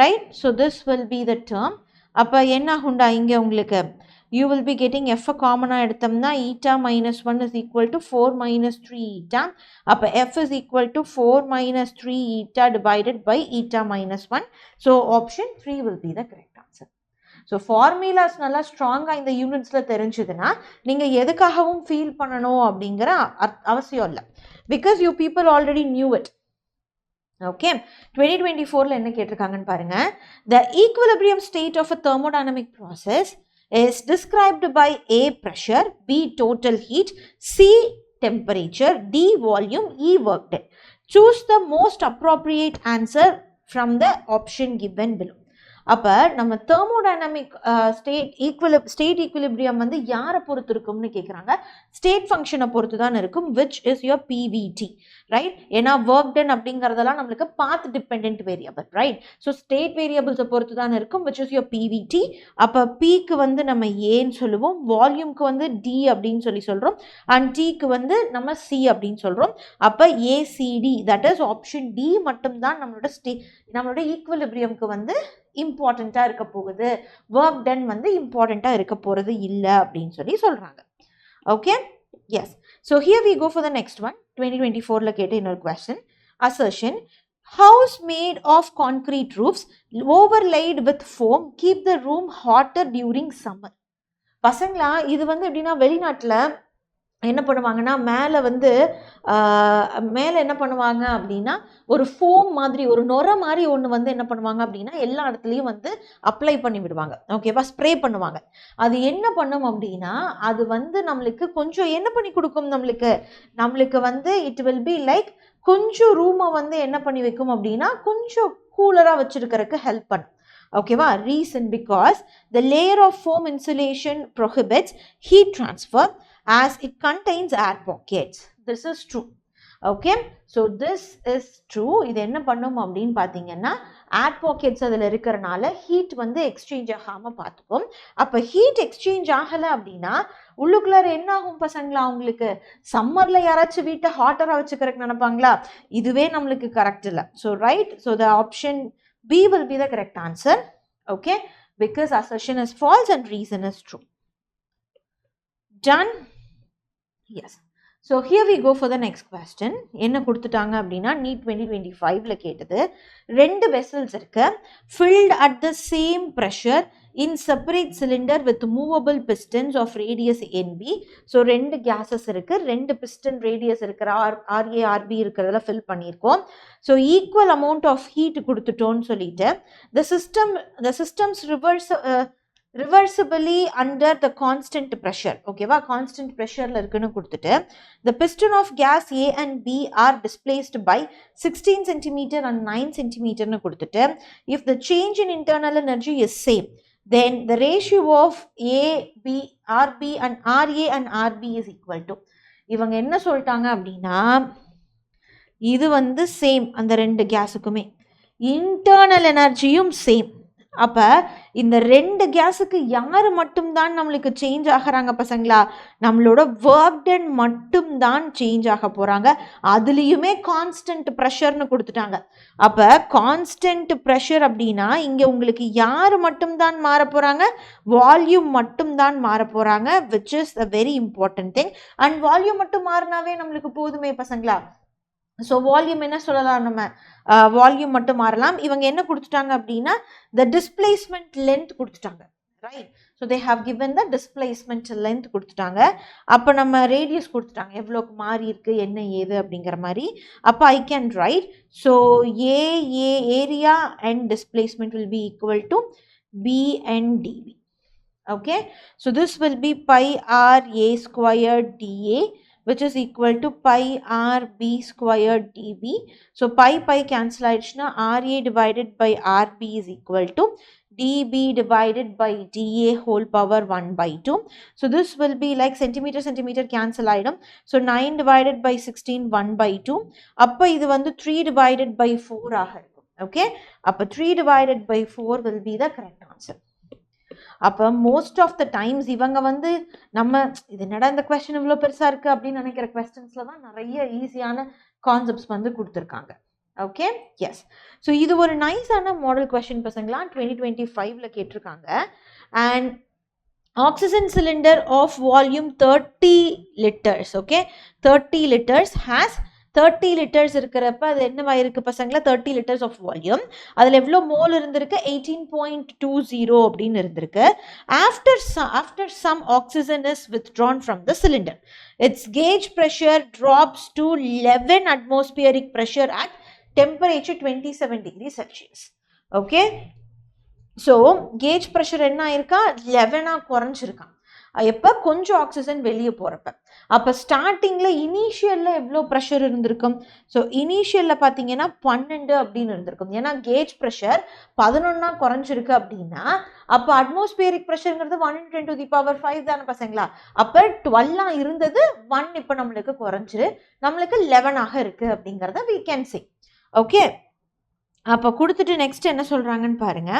right? So this will be the term. அப்போ என்ன ஆகுண்டா இங்கே உங்களுக்கு, you will be getting F காமனாக எடுத்தோம்னா eta - 1 is equal to 4 - 3 eta. அப்போ F is equal to 4 - 3 eta divided by eta - 1. So option 3 will be the correct answer. So formulas நல்லா ஸ்ட்ராங்காக இந்த யூனிட்ஸில் தெரிஞ்சுதுன்னா நீங்கள் எதுக்காகவும் ஃபீல் பண்ணணும் அப்படிங்கிற அவசியம் இல்லை, because you people already knew it. Okay, 2024ல் என்ன கேட்டிருக்காங்கன்னு பாருங்க. The equilibrium state of a thermodynamic process is described by A pressure, B total heat, C temperature, D volume, E work done. Choose the most appropriate answer from the option given below. அப்போ நம்ம தெர்மோடைனமிக் ஸ்டேட் ஈக்குலிபிரியம் வந்து யாரை பொறுத்து இருக்கும்னு கேட்குறாங்க, ஸ்டேட் ஃபங்க்ஷனை பொறுத்து தான் இருக்கும், which is your PVT, right? ஏன்னா ஒர்க் டன் அப்படிங்கிறதெல்லாம் நம்மளுக்கு path depend variable, right? So state வேரியபிள்ஸை பொறுத்து தான் இருக்கும், விச் இஸ் யுவர் PVT. அப்போ Pக்கு வந்து நம்ம ஏன்னு சொல்லுவோம், வால்யூம்க்கு வந்து D அப்படின்னு சொல்கிறோம், அண்ட் Tக்கு வந்து நம்ம C அப்படின்னு சொல்கிறோம். அப்போ ACD, that is option D மட்டும்தான் நம்மளோட ஈக்குலிபிரியம்க்கு வந்து இம்பார்ட்டண்ட்டாக இருக்க போகுது, ஒர்க் டன் வந்து இம்பார்ட்டண்ட்டாக இருக்க போகிறது இல்லை அப்படின்னு சொல்கிறாங்க. Okay, yes. So here we go for the next one. 2024ல் கேட்ட இன்னொரு question. Assertion, house made of concrete roofs overlaid with foam keep the room hotter during summer. பசங்களா இது வந்து எப்படின்னா வெளிநாட்டில் என்ன பண்ணுவாங்கன்னா மேலே வந்து மேலே என்ன பண்ணுவாங்க அப்படின்னா ஒரு ஃபோம் மாதிரி ஒரு நுர மாதிரி ஒன்று வந்து என்ன பண்ணுவாங்க அப்படின்னா எல்லா இடத்துலையும் வந்து அப்ளை பண்ணி விடுவாங்க. ஓகேவா, ஸ்ப்ரே பண்ணுவாங்க. அது என்ன பண்ணும் அப்படின்னா அது வந்து நம்மளுக்கு கொஞ்சம் என்ன பண்ணி கொடுக்கும், நம்மளுக்கு வந்து இட் வில் பி லைக் கொஞ்சம் ரூமை வந்து என்ன பண்ணி வைக்கும் அப்படின்னா கொஞ்சம் கூலராக வச்சிருக்கிறதுக்கு ஹெல்ப் பண்ணும். ஓகேவா, reason because the layer of foam insulation prohibits heat transfer as it contains air pockets. This is true. Okay, so this is true. இது என்ன பண்ணும் அப்படின்னு பார்த்தீங்கன்னா ஏர் பாக்கெட்ஸ் அதில் இருக்கிறனால ஹீட் வந்து எக்ஸ்சேஞ்ச் ஆகாமல் பார்த்துக்கும். அப்போ ஹீட் எக்ஸ்சேஞ்ச் ஆகலை அப்படின்னா உள்ளுக்குள்ளார என்ன ஆகும் பசங்களா, அவங்களுக்கு சம்மரில் யாராச்சும் வீட்டை ஹாட்டராக வச்சுக்கிறதுக்கு நினைப்பாங்களா? இதுவே நம்மளுக்கு கரெக்ட் இல்லை. So right, so the option B will be the correct answer. Okay, because assertion is false and reason is true. Done? Yes. So here we go for the next question. என்ன கொடுத்துட்டாங்க அப்படின்னா NEET 2025ல கேட்டது, 2 vessels இருக்கு filled at the same pressure in separate cylinder with movable pistons of radius NB. So 2 gases இருக்கு, 2 piston radius இருக்கிற RA RB இருக்கிறதுல fill பண்ணியிருக்கோம். So equal amount of heat கொடுத்துட்டோன்னு சொல்லிட்டு the system's reversibly under the constant pressure. ஓகேவா, constant pressureல இருக்குன்னு கொடுத்துட்டு the piston of gas A and B are displaced by 16 cm and 9 cm ன்னு கொடுத்துட்டு if the change in internal energy is same then the ratio of AB RB and RA and RB is equal to. இவங்க என்ன சொல்லிட்டாங்க அப்படின்னா இது வந்து சேம், அந்த 2 கேஸுக்குமே இன்டர்னல் எனர்ஜியும் சேம். அப்போ இந்த 2 கேஸுக்கு யார் மட்டும்தான் நம்மளுக்கு சேஞ்ச் ஆகிறாங்க பசங்களா, நம்மளோட ஒர்க் டன் மட்டும்தான் சேஞ்ச் ஆக போகிறாங்க. அதுலேயுமே கான்ஸ்டன்ட் ப்ரெஷர்னு கொடுத்துட்டாங்க. அப்போ கான்ஸ்டன்ட் ப்ரெஷர் அப்படின்னா இங்கே உங்களுக்கு யார் மட்டும்தான் மாற போகிறாங்க, வால்யூம் மட்டும்தான் மாற போகிறாங்க, which is a very important thing. And volume மட்டும் மாறினாவே நம்மளுக்கு போதுமே பசங்களா. ஸோ வால்யூம் என்ன சொல்லலாம், நம்ம வால்யூம் மட்டும் மாறலாம். இவங்க என்ன கொடுத்துட்டாங்க அப்படின்னா த டிஸ்பிளேஸ்மெண்ட் லென்த் கொடுத்துட்டாங்க. Right, so they have given the displacement length கொடுத்துட்டாங்க. அப்போ நம்ம ரேடியஸ் கொடுத்துட்டாங்க, எவ்வளோக்கு மாறி இருக்கு என்ன ஏது அப்படிங்கிற மாதிரி. அப்போ I can write, so area and displacement will be equal to B and dB. Okay, so this will be pi r a squared dA which is equal to pi r b squared dB. So pi cancel ஆயிடுச்சுன்னா RA divided by RB is equal to dB divided by dA whole power 1/2. So this will be like centimeter cancel ஆயிடும். So 9 divided by 16 1/2. அப்போ இது வந்து 3 divided by 4 ஆக இருக்கும். Okay, அப்போ 3 divided by 4 will be the correct answer. அப்போ மோஸ்ட் ஆஃப் த டைம்ஸ் இவங்க வந்து நம்ம இது என்னடா இந்த கொஸ்டின் இவ்வளோ பெருசாக இருக்குது அப்படின்னு நினைக்கிற கொஸ்டின்ஸில் தான் நிறைய ஈஸியான கான்செப்ட்ஸ் வந்து கொடுத்துருக்காங்க. Okay, yes. ஸோ இது ஒரு நைஸான மாடல் கொஸ்டின் பசங்களா 2025ல கேட்டிருக்காங்க. And oxygen cylinder of volume 30 liters. Okay, 30 liters has 30 liters இருக்கிறப்ப அது என்னவா இருக்கு பசங்களா, 30 liters ஆஃப் வால்யூம். அதில் எவ்வளோ மோல் இருந்திருக்கு, 18.20 அப்படின்னு இருந்திருக்கு. After some oxygen is withdrawn from the cylinder, its gauge pressure drops to 11 atmospheric pressure at temperature 27 degrees Celsius. Okay, so gauge pressure என்ன ஆயிருக்கா, 11 குறைஞ்சிருக்கான். எப்போ, கொஞ்சம் ஆக்சிஜன் வெளியே போகிறப்ப. அப்போ ஸ்டார்டிங்கில் இனிஷியலில் எவ்வளோ ப்ரெஷர் இருந்திருக்கும், ஸோ இனிஷியலில் பார்த்தீங்கன்னா 12 அப்படின்னு இருந்திருக்கும். ஏன்னா கேஜ் ப்ரெஷர் 11 குறைஞ்சிருக்கு அப்படின்னா அப்போ அட்மாஸ்பியரிக் ப்ரெஷருங்கிறது 1 × 10⁵ தானே பசங்களா. அப்போ 12 இருந்தது 1 இப்போ நம்மளுக்கு குறைஞ்சிரு, நம்மளுக்கு 11 இருக்கு அப்படிங்கிறத we can say. ஓகே, அப்போ கொடுத்துட்டு நெக்ஸ்ட் என்ன சொல்கிறாங்கன்னு பாருங்க.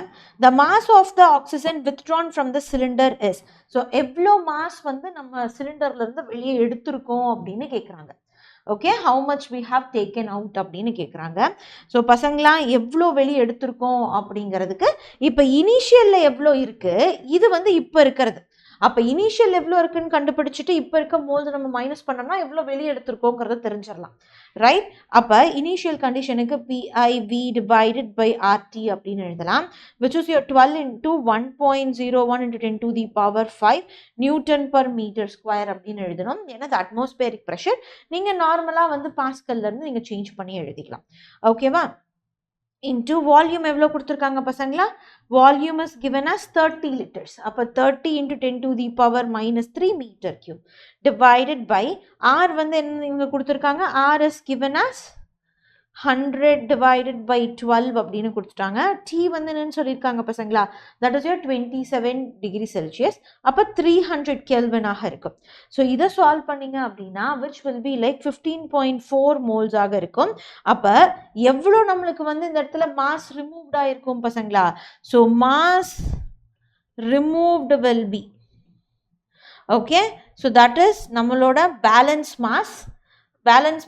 The mass of the oxygen withdrawn from the cylinder is. So எவ்வளோ மாஸ் வந்து நம்ம சிலிண்டர்லேருந்து வெளியே எடுத்திருக்கோம் அப்படின்னு கேட்குறாங்க. Okay, how much we have taken out அப்படின்னு கேட்குறாங்க. ஸோ பசங்களாம் எவ்வளோ வெளியே எடுத்திருக்கோம் அப்படிங்கிறதுக்கு இப்போ இனிஷியலில் எவ்வளோ இருக்குது, இது வந்து இப்போ இருக்கிறது. அப்போ இனிஷியல் எவ்வளோ இருக்குன்னு கண்டுபிடிச்சிட்டு இப்போ இருக்க மோல்ஸ் நம்ம மைனஸ் பண்ணோம்னா எவ்வளோ வெளியே எடுத்திருக்கோங்கிறத தெரிஞ்சிடலாம், ரைட்? அப்போ இனிஷியல் கண்டிஷனுக்கு PIV divided by RT அப்படின்னு எழுதலாம், which is your 12 into 1.01 into 10 to the power 5 newton per metre square அப்படின்னு எழுதணும். ஏன்னா அது அட்மாஸ்பியரிக் ப்ரெஷர். நீங்கள் நார்மலாக வந்து பாஸ்கல்லேருந்து நீங்கள் சேஞ்ச் பண்ணி எழுதிக்கலாம். ஓகேவா? into volume எவ்வளோ கொடுத்துருக்காங்க பசங்களா? volume is given as 30 liters. அப்போ 30 into 10 to the power minus 3 meter cube divided by R வந்து என்ன இவங்க கொடுத்துருக்காங்க? R is given as 100 divided by 12 அப்படின்னு கொடுத்துட்டாங்க. T வந்து என்னன்னு சொல்லியிருக்காங்க பசங்களா? that is your 27 degree Celsius. அப்போ 300 Kelvin ஆக இருக்கும். ஸோ இதை சால்வ் பண்ணிங்க அப்படின்னா which will be like 15.4 moles ஆக இருக்கும். அப்போ எவ்வளோ நம்மளுக்கு வந்து இந்த இடத்துல மாஸ் ரிமூவ்ட் ஆகிருக்கும் பசங்களா? So mass removed will be, okay, so that is நம்மளோட balance mass, balance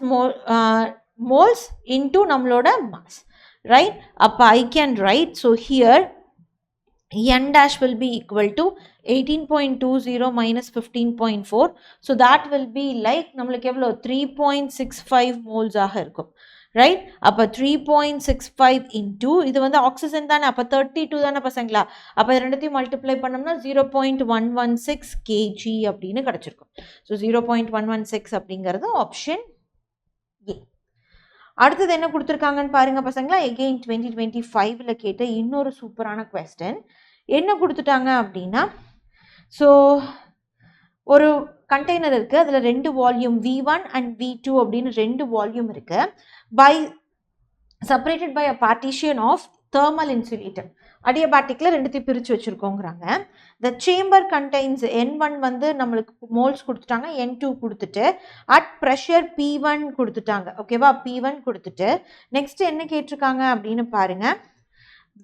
moles into நம்மளோட mass, right? அப்போ I can write, so here n dash will be equal to 18.20 minus 15.4, so that will be like நம்மளுக்கு எவ்வளோ 3.65 moles ஆக இருக்கும், right? அப்போ 3.65 into இது வந்து ஆக்சிஜன் தானே, அப்போ 32 தானே பசங்களா? அப்போ ரெண்டுத்தையும் மல்டிப்ளை பண்ணோம்னா 0.116 kg அப்படின்னு கிடச்சிருக்கும். ஸோ 0.116 அப்படிங்கிறது ஆப்ஷன் ஏ. அடுத்தது என்ன கொடுத்துருக்காங்கன்னு பாருங்க பசங்களா. எகெயின் 2025ல் கேட்ட இன்னொரு சூப்பரான கொஸ்டின். என்ன கொடுத்துட்டாங்க அப்படின்னா, ஸோ ஒரு கண்டெய்னர் இருக்குது, அதில் 2 வால்யூம் V1 and V2 அப்படின்னு 2 வால்யூம் இருக்குது. By separated by a partition of thermal insulator. அடியபாட்டிக்கில் ரெண்டுத்தையும் பிரித்து வச்சுருக்கோங்கிறாங்க. த சேம்பர் கண்டெய்ன்ஸ் N1 வந்து நம்மளுக்கு மோல்ஸ் கொடுத்துட்டாங்க, N2 கொடுத்துட்டு அட் ப்ரெஷர் P1 கொடுத்துட்டாங்க. ஓகேவா? P1 கொடுத்துட்டு நெக்ஸ்ட் என்ன கேட்டிருக்காங்க அப்படின்னு பாருங்க.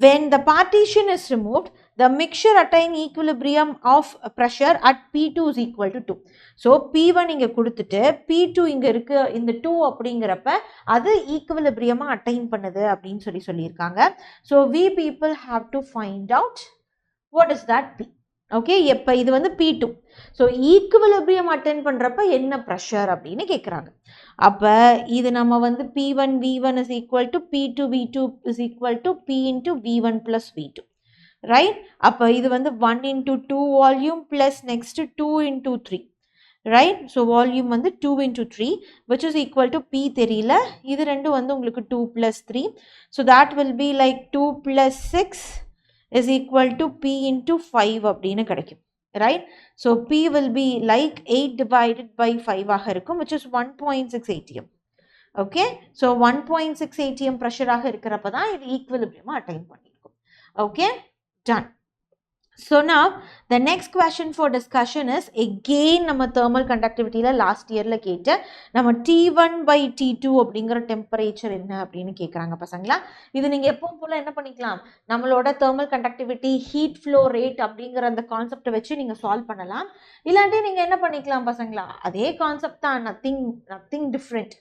when the partition is removed, the mixture attain equilibrium of pressure at P2 is equal to 2. So P1 இங்க கொடுத்துட்டு P2 இங்க இருக்கு, இந்த 2 அப்படிங்கிறப்ப அது ஈக்குவிலிபிரியமா அட்டைன் பண்ணுது அப்படின்னு சொல்லியிருக்காங்க. So we people have to find out what is that P. Okay, எப்போ இது வந்து P2. ஸோ ஈக்குவிலிபிரியம் அட்டைன் பண்ணுறப்ப என்ன ப்ரெஷர் அப்படின்னு கேட்குறாங்க. அப்போ இது நம்ம வந்து P1 V1 is equal to P2 V2 is equal to P into V1 plus V2, right? அப்போ இது வந்து 1 into 2 volume plus next 2 into 3, right? So volume வந்து 2 into 3 which is equal to P தெரியல, இது ரெண்டும் வந்து உங்களுக்கு 2 plus 3. So that will be like 2 plus 6 is equal to P into 5 அப்படின்னு கிடைக்கும், right? So P will be like 8 divided by 5 ஆக இருக்கும், which is 1.6 atm. Okay, so 1.6 atm pressure ஆக இருக்கிறப்ப தான் இது ஈக்குவிலிபிரியம் அட்டைன் பண்ணியிருக்கும். Okay, done. So now the next question for discussion is again நம்ம thermal conductivityல last yearல கேட்ட நம்ம T1 by T2 அப்படிங்கிற டெம்பரேச்சர் என்ன அப்படின்னு கேட்குறாங்க பசங்களா. இது நீங்கள் எப்பவும் போல் என்ன பண்ணிக்கலாம், நம்மளோட thermal conductivity heat flow rate அப்படிங்கிற அந்த கான்செப்டை வச்சு நீங்கள் சால்வ் பண்ணலாம். இல்லாட்டி நீங்கள் என்ன பண்ணிக்கலாம் பசங்களா, அதே கான்செப்ட் தான், nothing different.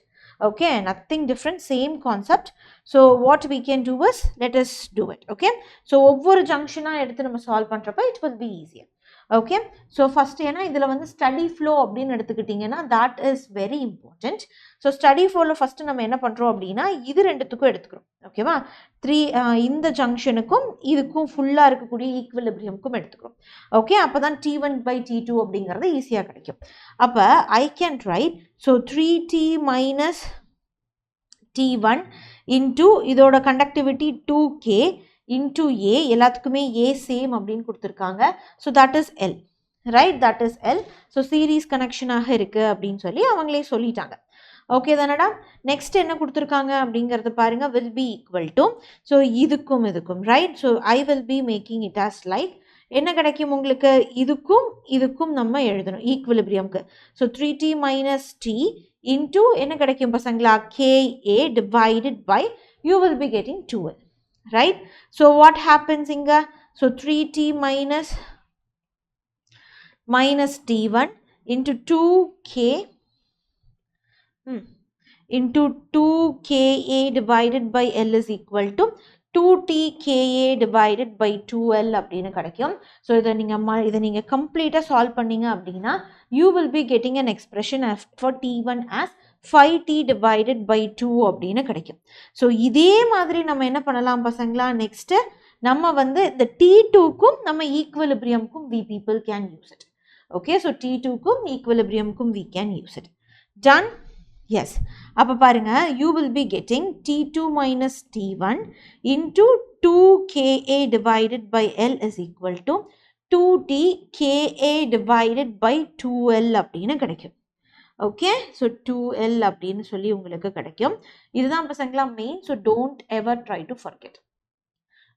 Okay, nothing different, same concept. So what we can do is, let us do it. Okay, so ஒவ்வொரு ஜங்ஷனாக எடுத்து நம்ம சால்வ் பண்ணுறப்ப it will be easier. Okay, so first ஏன்னா இதில் வந்து ஸ்டடி ஃப்ளோ அப்படின்னு எடுத்துக்கிட்டிங்கன்னா that is very important. So study ஃப்ளோவில் ஃபஸ்ட்டு நம்ம என்ன பண்ணுறோம் அப்படின்னா இது ரெண்டுத்துக்கும் எடுத்துக்கிறோம். ஓகேவா? இந்த ஜங்ஷனுக்கும் இதுக்கும் ஃபுல்லாக இருக்கக்கூடிய ஈக்குவிலிபிரியமுக்கும் எடுத்துக்கிறோம். ஓகே, அப்போ தான் T1 by T2 அப்படிங்கிறது ஈஸியாக கிடைக்கும். அப்போ I can write, so 3T minus T1 into இதோட கண்டக்டிவிட்டி 2K into A, எல்லாத்துக்குமே A சேம் அப்படின்னு கொடுத்துருக்காங்க. So that is L, right? That is L. So series கனெக்ஷனாக இருக்குது அப்படின்னு சொல்லி அவங்களே சொல்லிட்டாங்க. ஓகே தானடா? நெக்ஸ்ட் என்ன கொடுத்துருக்காங்க அப்படிங்கிறது பாருங்க, will be equal to, so இதுக்கும் right? So I will be making it as like என்ன கிடைக்கும் உங்களுக்கு, இதுக்கும் நம்ம எழுதணும் ஈக்குவிலிபிரியம்க்கு. So 3T minus T into என்ன கிடைக்கும் பசங்களா, KA divided by you will be getting 2L, right? So what happens inga, so 3T minus T1 into 2K into 2KA divided by L is equal to 2TKA divided by 2L அப்படின்னு கிடைக்கும். ஸோ இதை நீங்கள் கம்ப்ளீட்டாக சால்வ் பண்ணீங்க அப்படின்னா you will be getting an expression for T1 as 5T divided by 2 அப்படின்னு கிடைக்கும். ஸோ இதே மாதிரி நம்ம என்ன பண்ணலாம் பசங்களா, நெக்ஸ்ட்டு நம்ம வந்து இந்த T2க்கும் நம்ம ஈக்குவலிபிரியம்க்கும் we people can use it. Okay, so T2க்கும் ஈக்குவலிபிரியம்க்கும் we can use it. Done? Yes. அப்போ பாருங்க, you will be getting T2 minus T1 into 2KA divided by L is equal to 2TKA divided by 2L அப்படின்னு கிடைக்கும். ஓகே, ஸோ 2L அப்படின்னு சொல்லி உங்களுக்கு கிடைக்கும். இதுதான் பசங்களா main. So don't ever try to forget.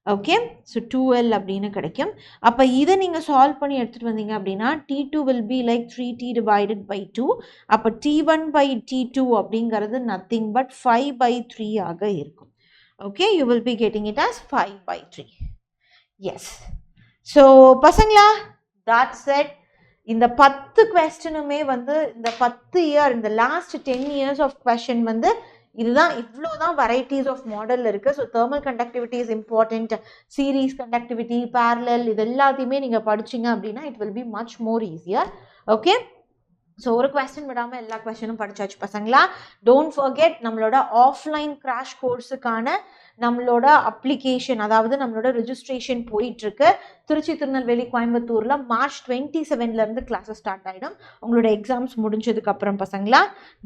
Okay, so 2L அப்படின்னு கிடைக்கும். அப்போ இதை நீங்கள் சால்வ் பண்ணி எடுத்துகிட்டு வந்தீங்க அப்படின்னா T2 will be like 3T divided by 2. அப்போ T1 by T2 அப்படிங்கிறது நத்திங் பட் 5 by 3 ஆக இருக்கும். Okay, you will be getting it as 5 by 3. Yes. So பசங்களா, that's it. இந்த 10 கொஸ்டினுமே வந்து இந்த 10 இயர், இந்த லாஸ்ட் 10 years ஆஃப் கொஸ்டின் வந்து இதுதான், இவ்வளோதான் வெரைட்டிஸ் ஆஃப் மாடல் இருக்குது. So thermal conductivity is important, series conductivity, parallel, இது எல்லாத்தையுமே நீங்கள் படிச்சிங்க அப்படின்னா it will be much more easier. Okay, so ஒரு கொஸ்டின் விடாமல் எல்லா கொஸ்டினும் படிச்சாச்சு பசங்களா. டோன்ட் ஃபர்கெட் நம்மளோட ஆஃப்லைன் கிராஷ் கோர்ஸுக்கான நம்மளோட அப்ளிகேஷன், அதாவது நம்மளோட ரெஜிஸ்ட்ரேஷன் போயிட்டுருக்கு. திருச்சி, திருநெல்வேலி, கோயம்புத்தூரில் March 27 கிளாஸஸ் ஸ்டார்ட் ஆகிடும் உங்களோட எக்ஸாம்ஸ் முடிஞ்சதுக்கு அப்புறம் பசங்களா.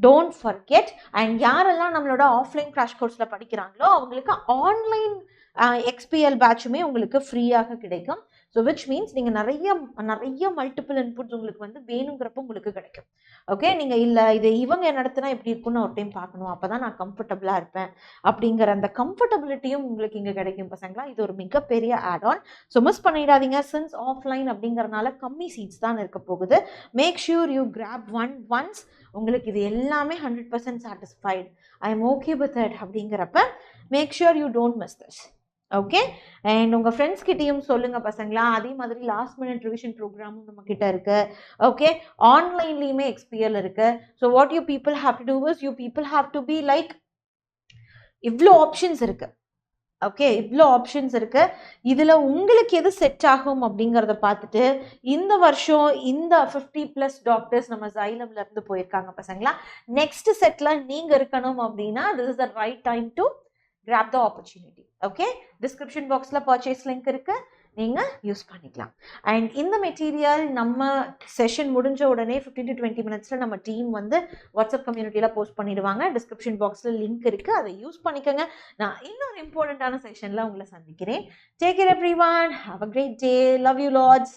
Don't forget. அண்ட் யாரெல்லாம் நம்மளோட ஆஃப்லைன் கிராஷ் கோர்ஸில் படிக்கிறாங்களோ அவங்களுக்கு ஆன்லைன் XPL பேட்சுமே உங்களுக்கு ஃப்ரீயாக கிடைக்கும். ஸோ விச் மீன்ஸ் நீங்கள் நிறைய மல்டிபிள் இன்புட்ஸ் உங்களுக்கு வந்து வேணுங்கிறப்ப உங்களுக்கு கிடைக்கும். ஓகே, நீங்கள் இல்லை இது இவங்க நடத்தினா எப்படி இருக்குன்னு ஒரு டைம் பார்க்கணும், அப்போ தான் நான் கம்ஃபர்டபுளாக இருப்பேன் அப்படிங்கிற அந்த கம்ஃபர்டபிலிட்டியும் உங்களுக்கு இங்கே கிடைக்கும் பசங்களா. இது ஒரு மிகப்பெரிய ஆட் ஆன். ஸோ மிஸ் பண்ணிடாதீங்க. சின்ஸ் ஆஃப்லைன் அப்படிங்கிறனால கம்மி சீட்ஸ் தான் இருக்க போகுது. Make sure you grab once உங்களுக்கு இது எல்லாமே 100% satisfied, I am okay with it அப்படிங்கிறப்ப make sure you don't miss this. Okay, and உங்கள் ஃப்ரெண்ட்ஸ் கிட்டையும் சொல்லுங்கள் பசங்களா. அதே மாதிரி லாஸ்ட் மினிட் ரிவிஷன் ப்ரோக்ராமும் நம்மக்கிட்ட இருக்குது. ஓகே, ஆன்லைன்லேயுமே XPL இருக்குது. So what you people have to do is you people have to be like, இவ்வளோ ஆப்ஷன்ஸ் இருக்குது. ஓகே, இவ்வளோ ஆப்ஷன்ஸ் இருக்குது. இதில் உங்களுக்கு எது செட் ஆகும் அப்படிங்கிறத பார்த்துட்டு இந்த வருஷம் இந்த 50+ டாக்டர்ஸ் நம்ம ஜைலம்லேருந்து போயிருக்காங்க பசங்களா. நெக்ஸ்ட் செட்டில் நீங்கள் இருக்கணும் அப்படின்னா this is the right time to grab the opportunity. Okay, description box la purchase link irukku, நீங்க யூஸ் பண்ணிக்கலாம். அண்ட் இந்த மெட்டீரியல் நம்ம செஷன் முடிஞ்ச உடனே 15 to 20 மினிட்ஸ்ல நம்ம டீம் வந்து வாட்ஸ்அப் கம்யூனிட்டியில போஸ்ட் பண்ணிடுவாங்க. டிஸ்கிரிப்ஷன் பாக்ஸ்ல லிங்க் இருக்கு, அதை யூஸ் பண்ணிக்கோங்க. நான் இன்னொரு இம்பார்ட்டன்டான செஷன்ல உங்களை சந்திக்கிறேன். Take care everyone, have a great day, love you Lord's.